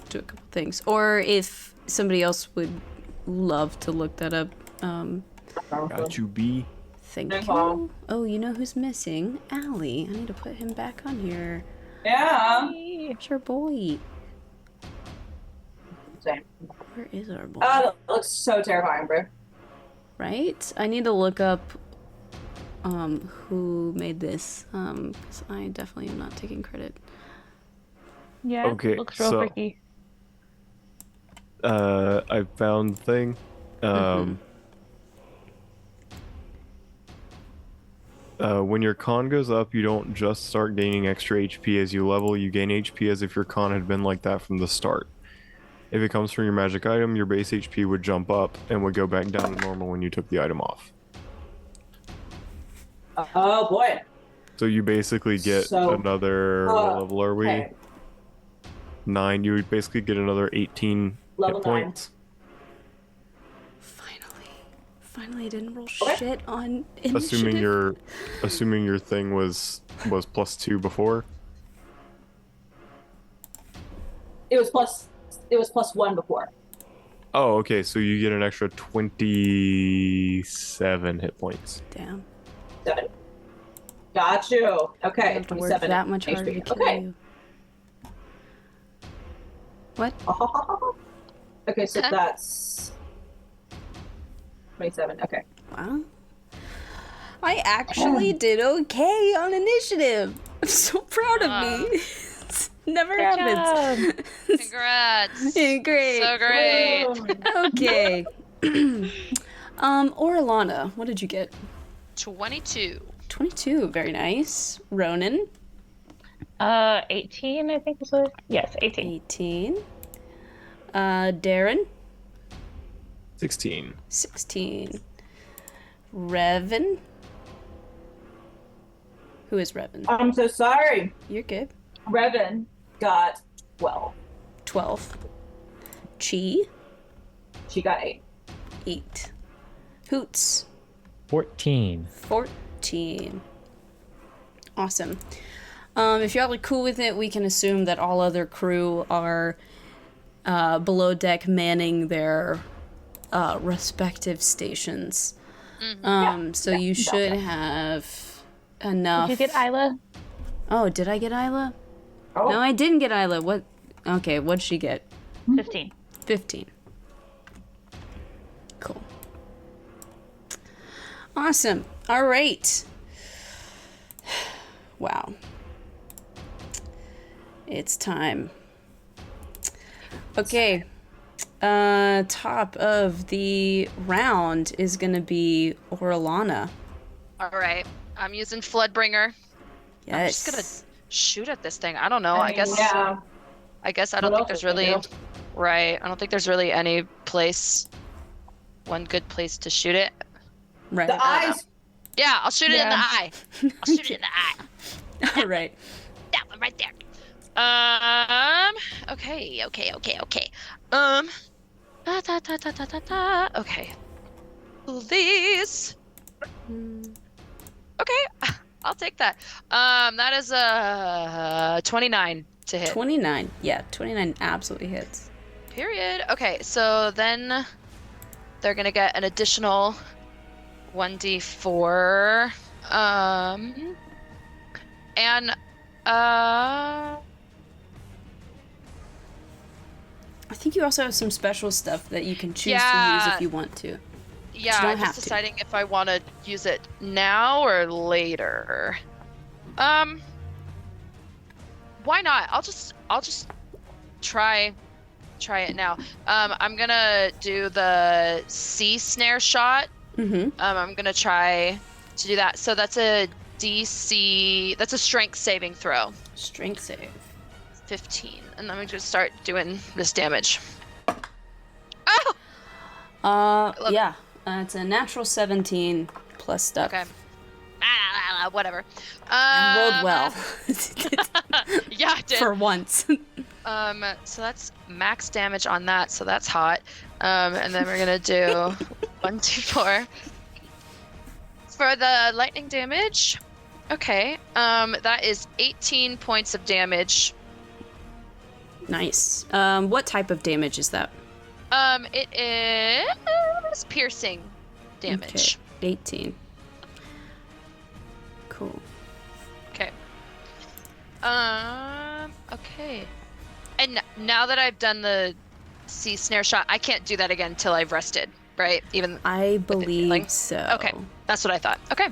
do a couple things, or if somebody else would love to look that up. Got you, B. Thank No you. problem. Oh, you know who's missing? Allie. I need to put him back on here. Yeah. Where's our boy? Same. Where is our boy? That looks so terrifying, bro. Right? I need to look up who made this, because I definitely am not taking credit. Yeah, Okay, looks real so- freaky. I found the thing. When your con goes up, you don't just start gaining extra HP as you level, you gain HP as if your con had been like that from the start. If it comes from your magic item, your base HP would jump up and would go back down to normal when you took the item off. Oh boy. So you basically get another, what level are we? Okay. 9. You would basically get another 18 Level hit 9. points. Finally, I didn't roll Okay. shit on initiative. Assuming your thing was +2 before. It was +1 before. Oh, okay. So you get an extra 27 hit points. Damn. 7. Got you. Okay, I have to work 27 that much harder HP. to kill Okay. you. What? Okay, so that's 27. Okay. Wow. I actually did okay on initiative. I'm so proud of me. It's never happens. Congrats. Great. So great. Okay. Orlana, what did you get? 22. 22. Very nice. Ronan, 18, I think was it. Yes, 18. 18. Darren, 16. 16. Revan. Who is Revan? I'm so sorry. You're good. Revan got 12. 12. Chi, She got 8. 8. Hoots, 14. 14. Awesome. If y'all are cool with it, we can assume that all other crew are below deck manning their respective stations. So you should have enough. Did you get Isla? Oh, did I get Isla? Oh. No, I didn't get Isla. What? Okay, what'd she get? 15. 15. Cool. Awesome. All right. Wow. It's time. Okay. Top of the round is gonna be Orlana. All right. I'm using Floodbringer. Yes. I'm just gonna shoot at this thing. I don't know. I guess. Yeah. I guess I don't What think else there's is there really. to do? Right. I don't think there's really any place. One good place to shoot it. Right. The eyes. Yeah, I'll shoot it in the Yeah. eye. I'll shoot it in the eye. All right. That one right there. Okay. Okay. Please. Okay. I'll take that. That is 29 to hit. 29. Yeah, 29 absolutely hits. Period. Okay, so then they're gonna get an additional 1d4. And I think you also have some special stuff that you can choose to Yeah. use if you want to. yeah, don't I'm have just to. deciding if I want to use it now or later. Why not? I'll just try it now. I'm gonna do the sea snare shot. Mm-hmm. I'm gonna try to do that. So that's a DC. That's a strength saving throw. Strength save. 15, and then we just start doing this damage. Oh. love Yeah. It's a natural 17 plus stuff. Okay. Whatever. I rolled well. Yeah, I did. For once. So that's max damage on that, so that's hot. And then we're gonna do 1, 2, 4 for the lightning damage. Okay. That is 18 points of damage. Nice. What type of damage is that? It is piercing damage. Okay. 18. Cool. Okay. Okay. And now that I've done the sea snare shot, I can't do that again until I've rested, right? Even I healing? believe so. Okay, that's what I thought. Okay.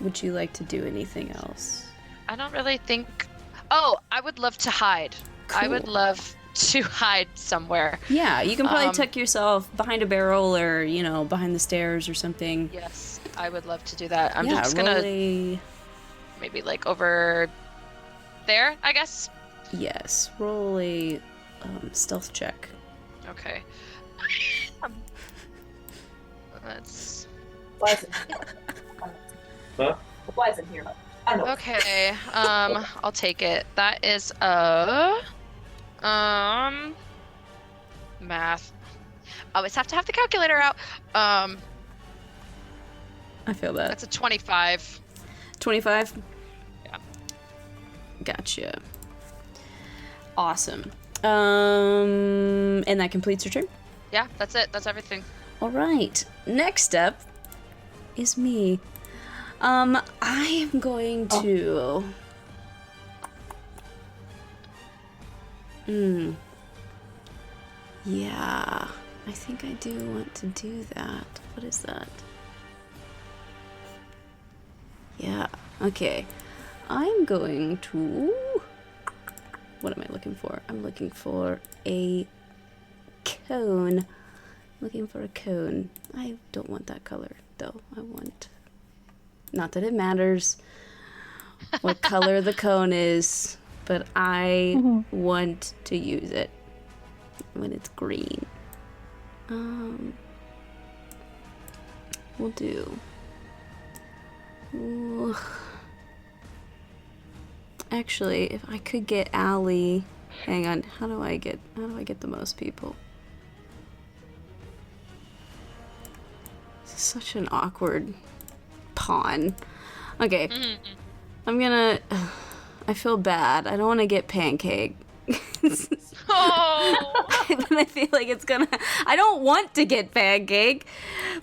Would you like to do anything else? I don't really think. Oh, I would love to hide. I would Cool. love to hide somewhere. Yeah, you can probably Um, tuck yourself behind a barrel or, behind the stairs or something. Yes, I would love to do that. I'm yeah, just roll gonna a... maybe like over there, I guess. Yes, roll a stealth check. Okay. Let's. Why is it? Huh? Why is it here? I don't know. Okay. I'll take it. That is math. Always have to have the calculator out. I feel that. That's a 25. 25? Yeah. Gotcha. Awesome. And that completes your turn? Yeah, that's it. That's everything. All right. Next up is me. I am going to... Yeah, I think I do want to do that. What is that? Yeah, okay. I'm going to... What am I looking for? I'm looking for a cone. Looking for a cone. I don't want that color, though. I want... Not that it matters what color the cone is, but I want to use it when it's green. We'll do... Ooh. Actually, if I could get Allie... Hang on, how do I get the most people? This is such an awkward pawn. Okay. I'm gonna. I feel bad. I don't want to get pancake. Oh. But I feel like it's gonna. I don't want to get pancake,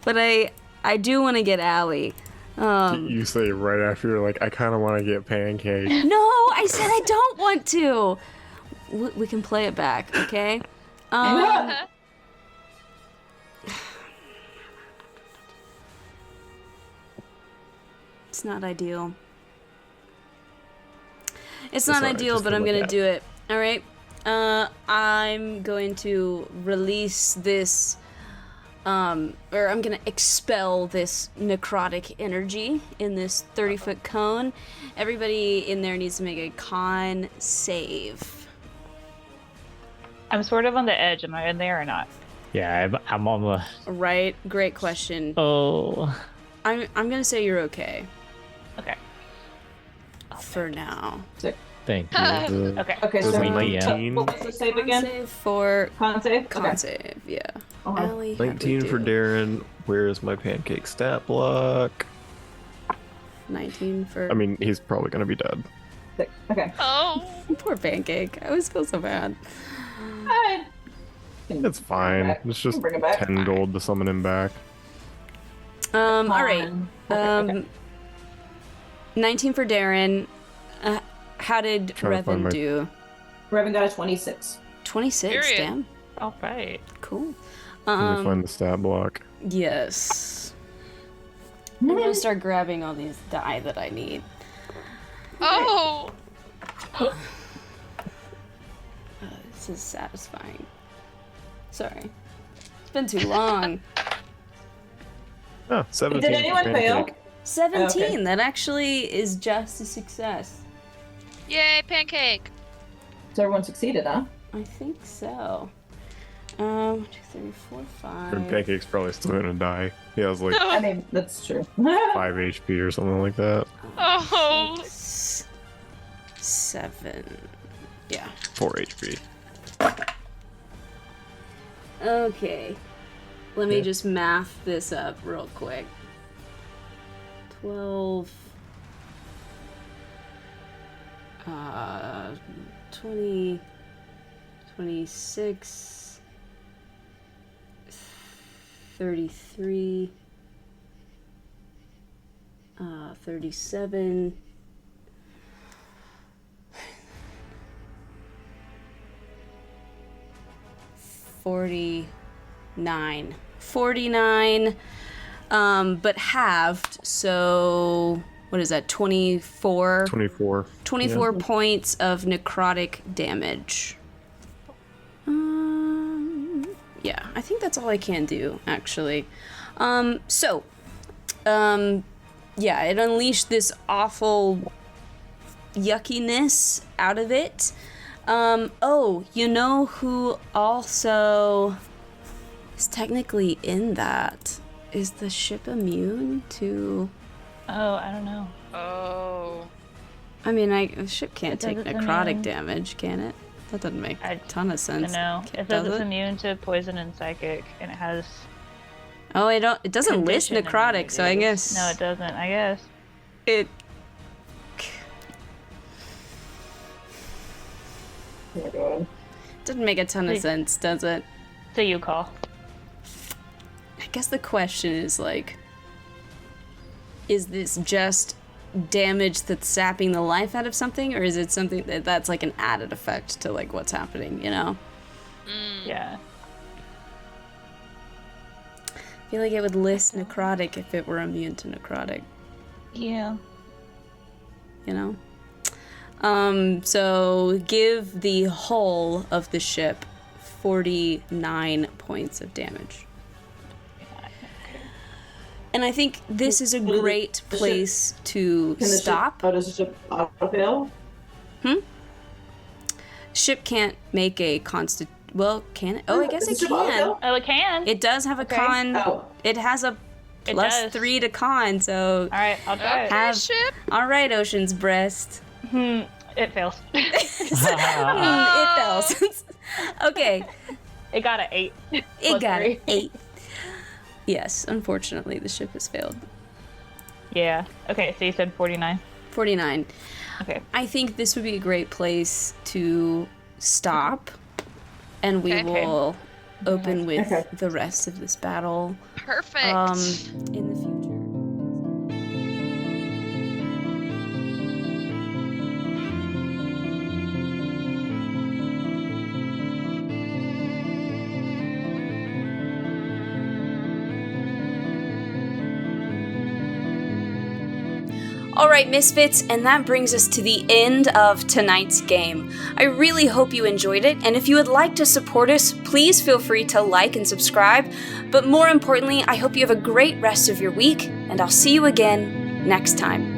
but I do want to get Allie. You say right after you're like, I kind of want to get pancake. No, I said I don't want to. We can play it back, okay? It's not ideal. It's not alright, ideal, just but don't I'm look gonna at do it. All right. I'm going to release this, or I'm gonna expel this necrotic energy in this 30-foot cone. Everybody in there needs to make a con save. I'm sort of on the edge. Am I in there or not? Yeah, I'm on the. Right. Great question. Oh. I'm gonna say you're okay Okay. for now. Thank you. Okay. Okay, so Does a we- 19, what was the save Con again? save for Con save? con Okay. save. Yeah. Uh-huh. Allie, how'd we 19 for do? Darren. Where is my pancake stat block? 19 for. I mean, he's probably gonna be dead. Okay. Oh. Poor pancake. I always feel so bad. Alright. It's fine. It's just Bring it back. 10 gold to summon him back. All right. Okay. 19 for Darren. How did Trying to find Revan my- do? Revan got a 26. 26. Period. Damn. All right. Cool. Let me find the stat block. Yes. I'm gonna start grabbing all these die that I need. Oh. This is satisfying. Sorry. It's been too long. Oh, 17 Did for anyone pancake. fail? 17. Okay. That actually is just a success. Yay, pancake. So everyone succeeded, huh? I think so. 1, 2, 3, 4, 5. And Pancake's probably still gonna die. He has like I mean, that's true. 5 HP or something like that. Oh. 7. Yeah. 4 HP. Okay. Let me just math this up real quick. 12. 20. 26. 33. 37. 49. 49, but halved, so what is that, 24? 24. 24 points of necrotic damage. Yeah, I think that's all I can do, actually. Yeah, it unleashed this awful yuckiness out of it. Oh, you know who also is technically in that? Is the ship immune to... Oh, I don't know. Oh. I mean, the ship can't take It does necrotic immune. damage, can it? That doesn't make a I ton of I sense. know. It Does says it's it? immune to poison and psychic, and it has. Oh, it doesn't list condition necrotic, so I immunities. guess... No, it doesn't. I guess. It... Oh my god. Doesn't make a ton of Wait. sense, does it? So you call. I guess the question is, like... Is this just damage that's sapping the life out of something, or is it something that's like an added effect to like what's happening, you know? Yeah. I feel like it would list necrotic if it were immune to necrotic, Yeah. you know? So give the hull of the ship 49 points of damage. And I think this is a great place to Can the stop. Ship, oh, does the ship auto-fail? Ship can't make a constant. Well, can it? Oh, I guess Does it the ship can. auto-fail? Oh, it can. It does have a Okay. con. Oh. It has a It plus does. 3 to con. So, All right, I'll try it. have. Ship. All right, Ocean's Breast. It fails. It fails. Okay, It got an 8. it Plus got 3. an 8. Yes, unfortunately, the ship has failed. Yeah. Okay, so you said 49. 49. Okay. I think this would be a great place to stop, and we Okay. will open with Okay. the rest of this battle Perfect. in the future. All right, Misfits, and that brings us to the end of tonight's game. I really hope you enjoyed it, and if you would like to support us, please feel free to like and subscribe. But more importantly, I hope you have a great rest of your week, and I'll see you again next time.